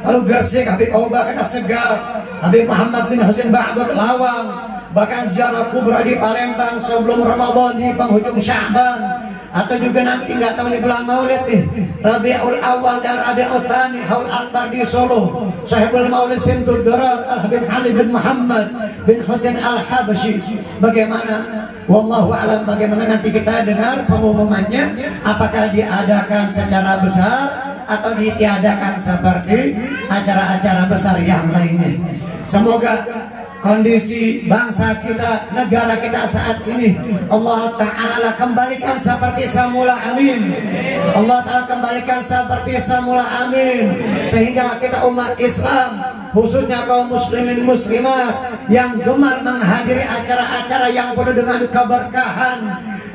lalu Gersik Habib Abu Bakar As-Segaf, Habib Muhammad bin Husin Ba'bud Lawang, bahkan ziarah kubra di Palembang sebelum Ramadan di penghujung Sya'ban, atau juga nanti nggak tahu di bulan Maulid nih, Rabiul Awal dan Rabiul Tsani haul akbar di Solo, Sahibul Maulid Simtud Durar Al-Habib Ali bin Muhammad bin Husin Al-Habsyi. Bagaimana? Wallahu a'lam, bagaimana nanti kita dengar pengumumannya, apakah diadakan secara besar atau ditiadakan seperti acara-acara besar yang lainnya. Semoga kondisi bangsa kita, negara kita saat ini Allah Ta'ala kembalikan seperti semula, amin. Allah Ta'ala kembalikan seperti semula, amin. Sehingga kita umat Islam, khususnya kaum muslimin muslimat yang gemar menghadiri acara-acara yang penuh dengan keberkahan,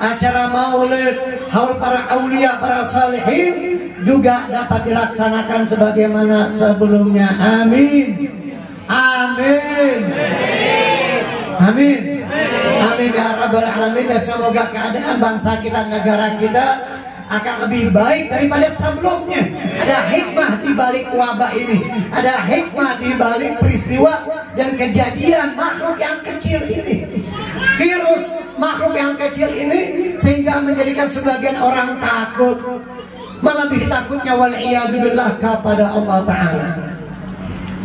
acara maulid, haul para aulia, para salihin, juga dapat dilaksanakan sebagaimana sebelumnya, amin. Amin. Amin. Amin ya rabbal alamin. Dan semoga keadaan bangsa kita, negara kita akan lebih baik daripada sebelumnya. Ada hikmah di balik wabah ini, ada hikmah di balik peristiwa dan kejadian makhluk yang kecil ini, virus makhluk yang kecil ini, sehingga menjadikan sebagian orang takut, melebih takutnya wal'iyadzubillah kepada Allah Ta'ala,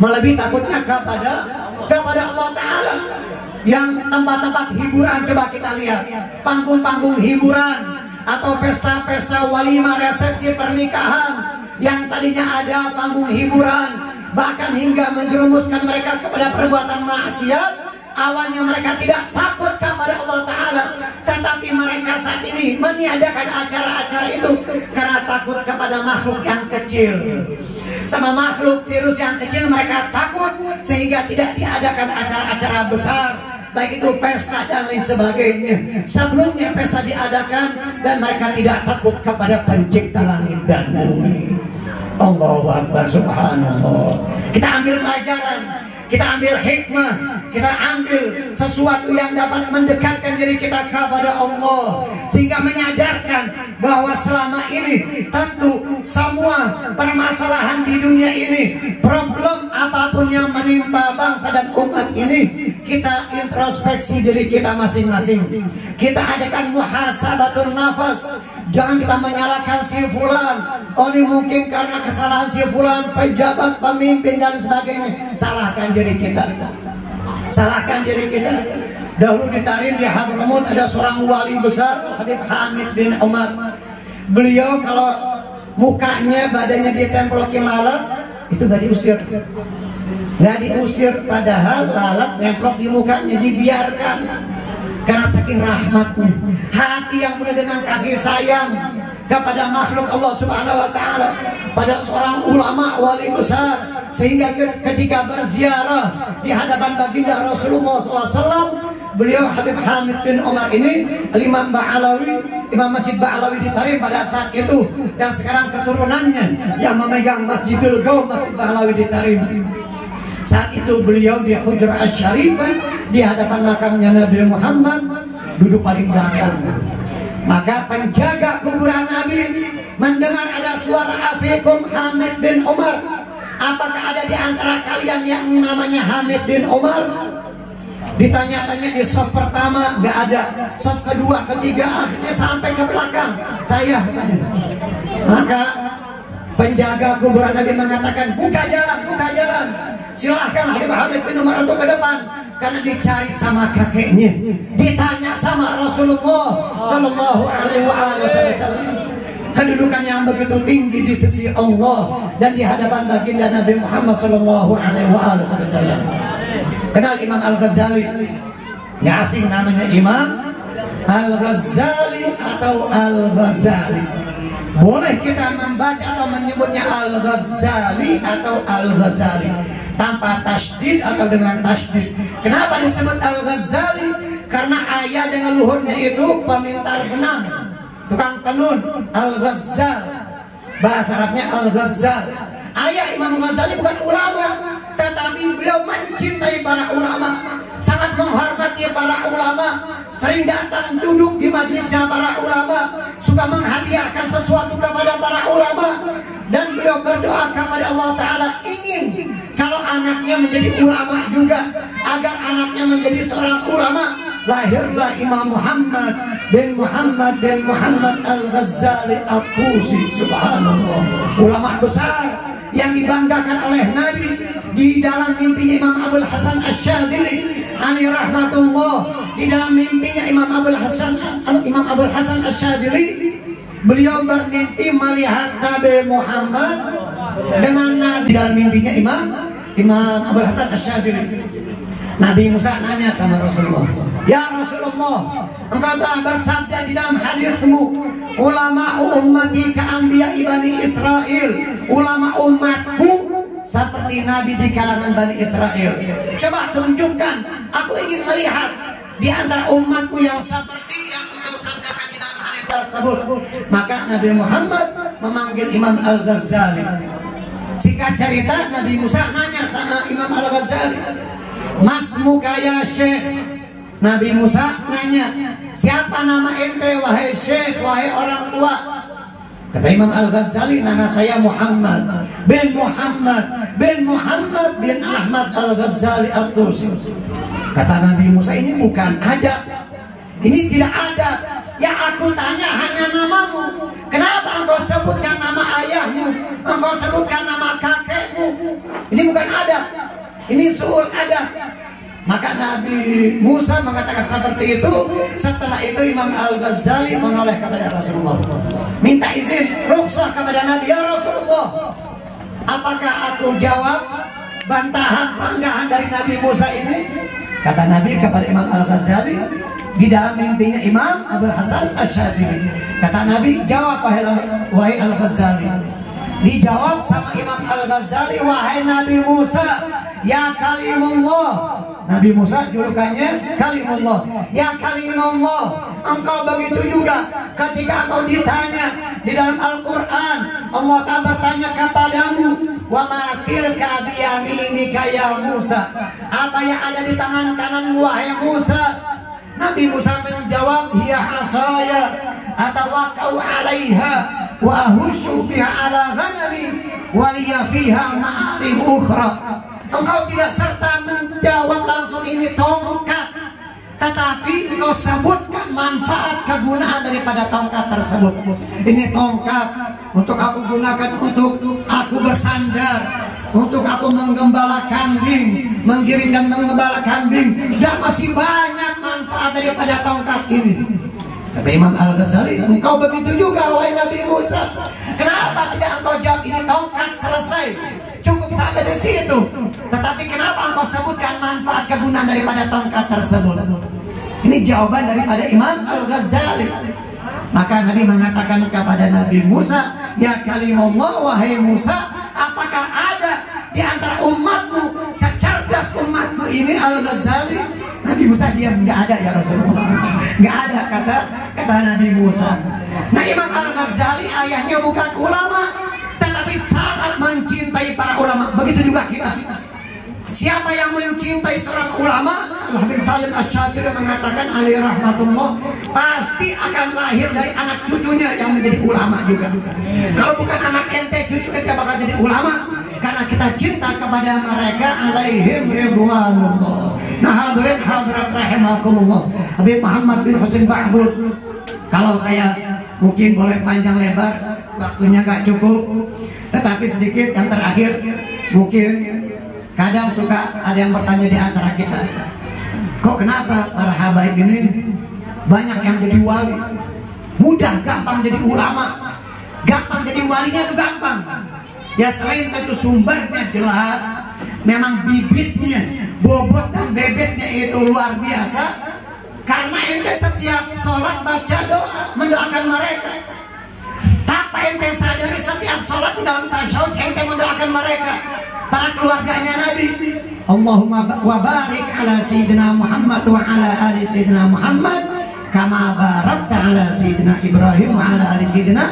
melebihi takutnya kepada Allah Ta'ala. Yang tempat-tempat hiburan, coba kita lihat panggung-panggung hiburan atau pesta-pesta walimah, resepsi pernikahan yang tadinya ada panggung hiburan, bahkan hingga menjerumuskan mereka kepada perbuatan maksiat. Awalnya mereka tidak takut kepada Allah Ta'ala, tetapi mereka saat ini meniadakan acara-acara itu karena takut kepada makhluk yang kecil. Sama makhluk virus yang kecil mereka takut, sehingga tidak diadakan acara-acara besar, baik itu pesta dan lain sebagainya. Sebelumnya pesta diadakan dan mereka tidak takut kepada pencipta langit dan bumi. Allahu Akbar, subhanallah. Kita ambil pelajaran, kita ambil hikmah, kita ambil sesuatu yang dapat mendekatkan diri kita kepada Allah, sehingga menyadarkan bahwa selama ini tentu semua permasalahan di dunia ini, problem apapun yang menimpa bangsa dan umat ini, kita introspeksi diri kita masing-masing. Kita adakan muhasabatun nafas. Jangan kita menyalahkan si fulan, oh ini mungkin karena kesalahan si fulan, pejabat, pemimpin dan sebagainya. Salahkan diri kita, salahkan diri kita. Dahulu di Tarim di Hadramut ada seorang wali besar, Habib Hamid bin Umar. Beliau kalau mukanya, badannya ditemplokin lalat, itu gak diusir, gak diusir. Padahal lalat nemplok di mukanya dibiarkan karena saking rahmatnya, hati yang penuh dengan kasih sayang kepada makhluk Allah Subhanahu wa Ta'ala, pada seorang ulama wali besar, sehingga ketika berziarah di hadapan baginda Rasulullah SAW, beliau Habib Hamid bin Umar ini Imam Ba'alawi, Imam Masjid Ba'alawi di Tarim pada saat itu, dan sekarang keturunannya yang memegang Masjidul Qaum, Masjid Ba'alawi di Tarim. Saat itu beliau di Hujrah Asy-Syarifah di hadapan makamnya Nabi Muhammad, duduk paling belakang. Maka penjaga kuburan Nabi mendengar ada suara afikum Hamid bin Umar. Apakah ada di antara kalian yang namanya Hamid bin Umar? Ditanya-tanya di saf pertama nggak ada, saf kedua, ketiga, akhirnya sampai ke belakang. Saya tanya. Maka penjaga kuburan Nabi mengatakan, buka jalan, silahkan Habib Hamid bin Umar untuk ke depan. Karena dicari sama kakeknya, ditanya sama Rasulullah Sallallahu Alaihi Wasallam. Kedudukan yang begitu tinggi di sisi Allah dan di hadapan baginda Nabi Muhammad Sallallahu Alaihi Wasallam. Kenal Imam Al-Ghazali? Nggak asing namanya Imam Al-Ghazali atau Al-Ghazali. Boleh kita membaca atau menyebutnya Al-Ghazali atau Al-Ghazali tanpa tasydid atau dengan tasydid. Kenapa disebut Al-Ghazali? Karena ayah dan leluhurnya itu pemintal benang, tukang tenun. Al-Ghazal, bahasa Arabnya Al-Ghazal. Ayah Imam Ghazali bukan ulama, tetapi beliau mencintai para ulama, sangat menghormati para ulama, sering datang duduk di majelisnya para ulama, suka menghadiahkan sesuatu kepada para ulama, dan beliau berdoa kepada Allah Ta'ala ingin kalau anaknya menjadi ulama juga, agar anaknya menjadi seorang ulama. Lahirlah Imam Muhammad bin Muhammad Al-Ghazali Al-Tusi. Subhanallah, ulama besar yang dibanggakan oleh Nabi. Di dalam mimpinya Imam Abul Hasan Asy-Syadzili alaihi rahmatullah, di dalam mimpinya Imam Abul Hasan Asy-Syadzili, beliau bermimpi melihat Nabi Muhammad dengan Nabi. Dalam mimpinya Imam Abul Hasan Asy-Syadzili, Nabi Musa nanya sama Rasulullah, ya Rasulullah, engkau telah bersabda di dalam hadismu, ulama ummati ka'anbiya Bani Israel, ulama umatku seperti Nabi di kalangan Bani Israel. Coba tunjukkan, aku ingin melihat di antara umatku yang seperti yang engkau sabdakan di dalam hadis tersebut. Maka Nabi Muhammad memanggil Imam Al-Ghazali. Singkat cerita, Nabi Musa nanya sama Imam Al-Ghazali, masmuka ya Syekh. Nabi Musa nanya, siapa nama ente wahai Syekh, wahai orang tua? Kata Imam Al-Ghazali, nama saya Muhammad bin Ahmad Al-Ghazali Al-Tusi. Kata Nabi Musa, ini bukan adab, ini tidak adab. Yang aku tanya hanya namamu. Kenapa engkau sebutkan nama ayahmu, engkau sebutkan nama kakekmu? Ini bukan adab, ini su'ul adab. Maka Nabi Musa mengatakan seperti itu. Setelah itu Imam Al-Ghazali menoleh kepada Rasulullah, minta izin, rukhsah kepada Nabi, ya Rasulullah, apakah aku jawab bantahan, sanggahan dari Nabi Musa ini? Kata Nabi kepada Imam Al-Ghazali di dalam mimpinya Imam Abul Hasan Asy-Syadzili, kata Nabi, jawab wahai Al-Ghazali. Dijawab sama Imam Al-Ghazali, wahai Nabi Musa, ya Kalimullah. Nabi Musa julukannya Kalimullah. Ya Kalimullah, engkau begitu juga ketika engkau ditanya di dalam Al-Quran, Allah akan bertanya kepadamu, wa ma tilka biyaminika ya Musa, apa yang ada di tangan kananmu wahai Musa? Nabi Musa menjawab, hiya asaya atawakkau 'alaiha wa ahushu biha 'ala ghanami wa liya fiha ma'arib ukhra. Engkau tidak serta menjawab langsung ini tongkat, tetapi engkau sebutkan manfaat kegunaan daripada tongkat tersebut. Ini tongkat untuk aku gunakan untuk aku bersandar, untuk aku menggembala kambing, menggiring dan menggembala kambing, dan masih banyak manfaat daripada tongkat ini. Kata Imam Al-Ghazali, engkau begitu juga wahai Nabi Musa. Kenapa tidak engkau jawab ini tongkat selesai, cukup sampai di situ? Tetapi kenapa engkau sebutkan manfaat kegunaan daripada tongkat tersebut? Ini jawaban daripada Imam Al-Ghazali. Maka Nabi mengatakan kepada Nabi Musa, ya Kalimullah, wahai Musa, apakah ada di antara umatmu secerdas umatku ini Al-Ghazali? Nabi Musa diam, nggak ada ya Rasulullah, nggak ada, kata Nabi Musa. Nah, Imam Al-Ghazali ayahnya bukan ulama, tetapi sangat mencintai para ulama. Begitu juga kita. Siapa yang mencintai seorang ulama, Al-Habib Salim Asy-Syadzili mengatakan alaihi rahmatullah, pasti akan lahir dari anak cucunya yang menjadi ulama juga. Kalau bukan anak ente, cucu ente bakal jadi ulama, karena kita cinta kepada mereka alaihim ridwanullah. Nah hadirin hadirat rahimakumullah, Habib Muhammad bin Husin Ba'bud, kalau saya mungkin boleh panjang lebar, waktunya gak cukup, tetapi sedikit yang terakhir. Mungkin kadang suka ada yang bertanya di antara kita, kok kenapa para habaib ini banyak yang jadi wali, mudah gampang jadi ulama, gampang jadi walinya itu gampang. Ya selain tentu sumbernya jelas, memang bibitnya, bobot dan bebeknya itu luar biasa. Karena ente setiap sholat baca doa mendoakan mereka. Tanpa ente sadari setiap sholat di dalam tasyahud ente mendoakan mereka, para keluarganya Nabi. Allahumma wa barik ala sayyidina Muhammad wa ala ali sayyidina Muhammad kama barakta ala sayyidina Ibrahim wa ala ali sayyidina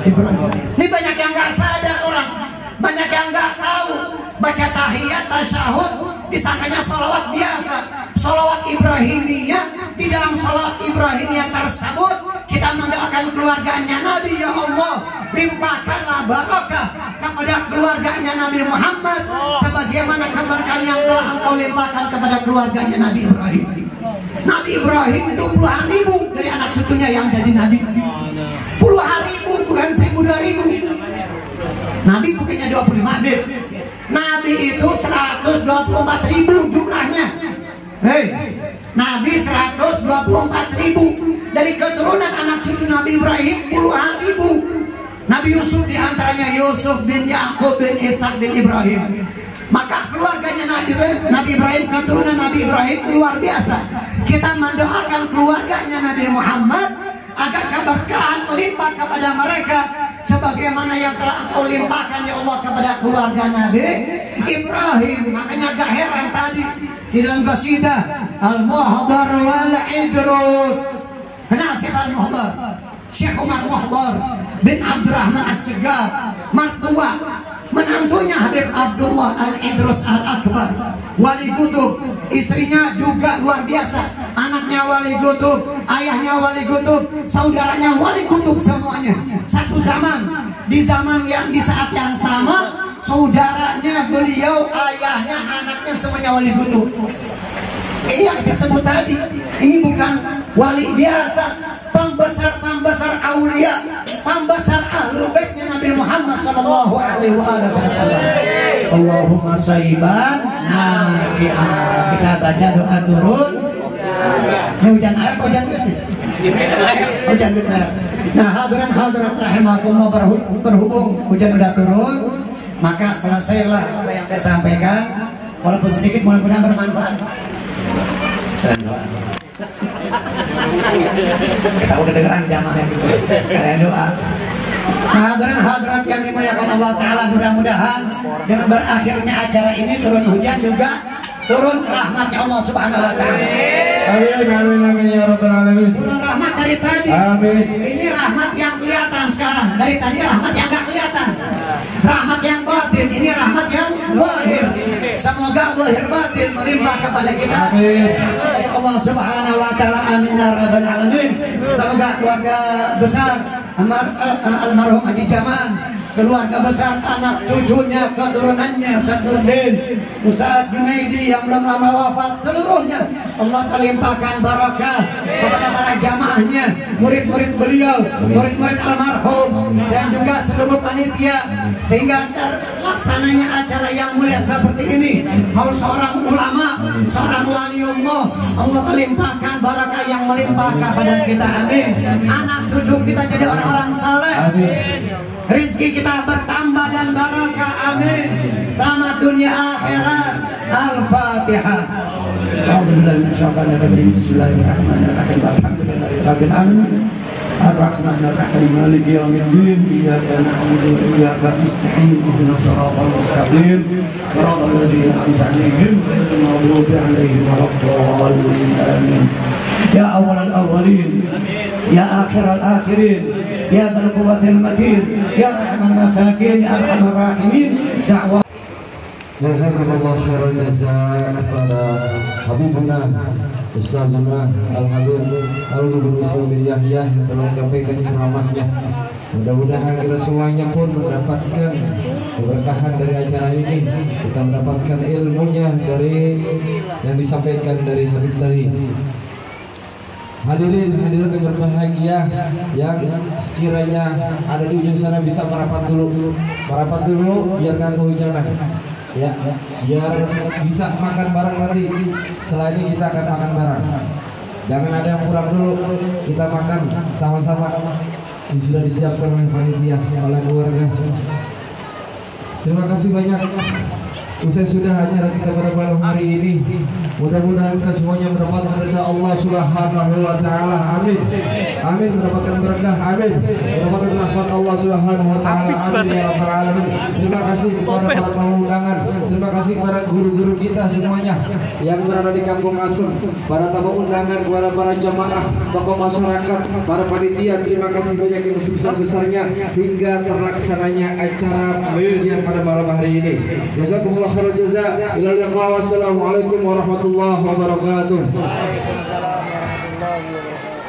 Ibrahim. Ini banyak yang nggak sadar orang, banyak yang nggak tahu. Baca tahiyat tasyahud disangkanya sholawat biasa, sholawat Ibrahimiyah. Di dalam sholawat Ibrahimiyah tersebut kita mendoakan keluarganya Nabi. Ya Allah, limpahkanlah barokah kepada keluarganya Nabi Muhammad sebagaimana keberkahan yang telah engkau limpahkan kepada keluarganya Nabi Ibrahim. Nabi Ibrahim itu puluhan ribu dari anak cucunya yang jadi nabi. Puluhan ribu, bukan 1000 2000. Nabi bukannya 25 bib. Nabi itu 124.000 jumlahnya. Hei, Nabi 124.000 dari keturunan anak cucu Nabi Ibrahim puluhan ribu. Nabi Yusuf diantaranya Yusuf bin Yakub bin Ishak bin Ibrahim. Maka keluarganya Nabi Ibrahim, keturunan Nabi Ibrahim luar biasa. Kita mendoakan keluarganya Nabi Muhammad agar keberkahan melimpah kepada mereka sebagaimana yang telah engkau limpahkan ya Allah kepada keluarga Nabi Ibrahim. Makanya gak heran tadi di dalam qasidah Al-Muhdar wal Idrus. Kenal siapa Al-Muhdar? Syekh Umar Muhdar bin Abdurrahman As-Sigaf, martua menantunya Habib Abdullah Al-Idrus Al-Akbar, wali kutub. Istrinya juga luar biasa, anaknya wali kutub, ayahnya wali kutub, saudaranya wali kutub, semuanya satu zaman. Di zaman yang di saat yang sama, saudaranya, beliau, ayahnya, anaknya semuanya wali kutub. Iya kita sebut tadi, ini bukan wali biasa, pembesar aulia, pembesar ahlul baitnya Nabi Muhammad sallallahu alaihi wasallam. Allahumma shayban nafi'ah. Kita baca doa turun. Ini hujan air, hujan betul. Hujan betul. Nah, hadirin hadirat rahimakumullah, berhubung hujan udah turun, maka selesailah apa yang saya sampaikan. Walaupun sedikit, mudah-mudahan bermanfaat. Kita udah dengeran jamaah gitu. Sekalian doa. Hadirin hadirat yang dimuliakan Allah Ta'ala, mudah-mudahan dengan berakhirnya acara ini turun hujan juga turun rahmatnya Allah Subhanahu Wa Ta'ala. Amin, amin, amin ya rabbal alamin. Turun rahmat dari tadi. Amin. Ini rahmat yang kelihatan sekarang. Dari tadi rahmat yang gak kelihatan. Rahmat yang batin. Ini rahmat yang zahir. Semoga zahir batin melimpah kepada kita. Amin. Allah Subhanahu Wa Ta'ala, amin ya rabbal alamin. Semoga keluarga besar almarhum Haji Jaman, keluarga besar, anak cucunya, keturunannya, Ustaz Nurdin, Ustaz Junaidi yang belum lama wafat, seluruhnya Allah terlimpahkan barakah kepada para jamaahnya, murid-murid beliau, murid-murid almarhum, dan juga seluruh panitia, sehingga terlaksananya acara yang mulia seperti ini. Kalau seorang ulama, seorang waliullah, Allah terlimpahkan barakah yang melimpah kepada kita, amin. Anak cucu kita jadi orang-orang saleh, rizki kita bertambah dan barakah, amin. Selamat dunia akhirat. Al-Fatihah. Bismillahirrahmanirrahim. Alhamdulillahirabbil alamin. Ar-Rahmanir-Rahim. Maliki yaumiddin. Iyyaka na'budu wa iyyaka nasta'in. Ihdinas siratal mustaqim. Siratal ladzina an'amta 'alaihim ghairil maghdubi 'alaihim waladdallin. Amin. Ya awwalal awwalin, ya akhiral akhirin, ya dzal quwwatil matin, ya rahman masakin, ya arhamar rahimin. Da'wa Jazakumullah khairan jazaa kepada Habibuna Ustazuna Al-Habib Al-Gubernur bin Yahya yang telah menyampaikan ceramahnya. Mudah-mudahan kita semuanya pun mendapatkan keberkahan dari acara ini. Kita mendapatkan ilmunya dari yang disampaikan dari Habib tadi. Hadirin hadirat yang berbahagia, yang sekiranya ada di ujung sana bisa merapat dulu biar nggak kehujanan. Ya, biar bisa makan bareng nanti. Setelah ini kita akan makan bareng. Jangan ada yang pulang dulu, kita makan sama-sama. Ini sudah disiapkan oleh panitia, oleh keluarga. Terima kasih banyak. Usai sudah acara kita pada malam hari ini, mudah-mudahan kita semuanya mendapatkan ridha Allah Subhanahu wa taala. Amin. Amin, mendapatkan berkah. Amin. Mendapatkan rahmat Allah Subhanahu wa taala. Amin ya rabbal alamin. Terima kasih kepada para tamu undangan. Terima kasih kepada guru-guru kita semuanya yang berada di Kampung Asem, para tamu undangan, kepada para jamaah, tokoh masyarakat, para panitia. Terima kasih banyak yang sebesar-besarnya hingga terlaksananya acara yang pada malam hari ini. Jazakumullah khairul jaza. Ila liqa. Wassalamualaikum warahmatullahi wabarakatuh. Waalaikumsalam warahmatullahi wabarakatuh.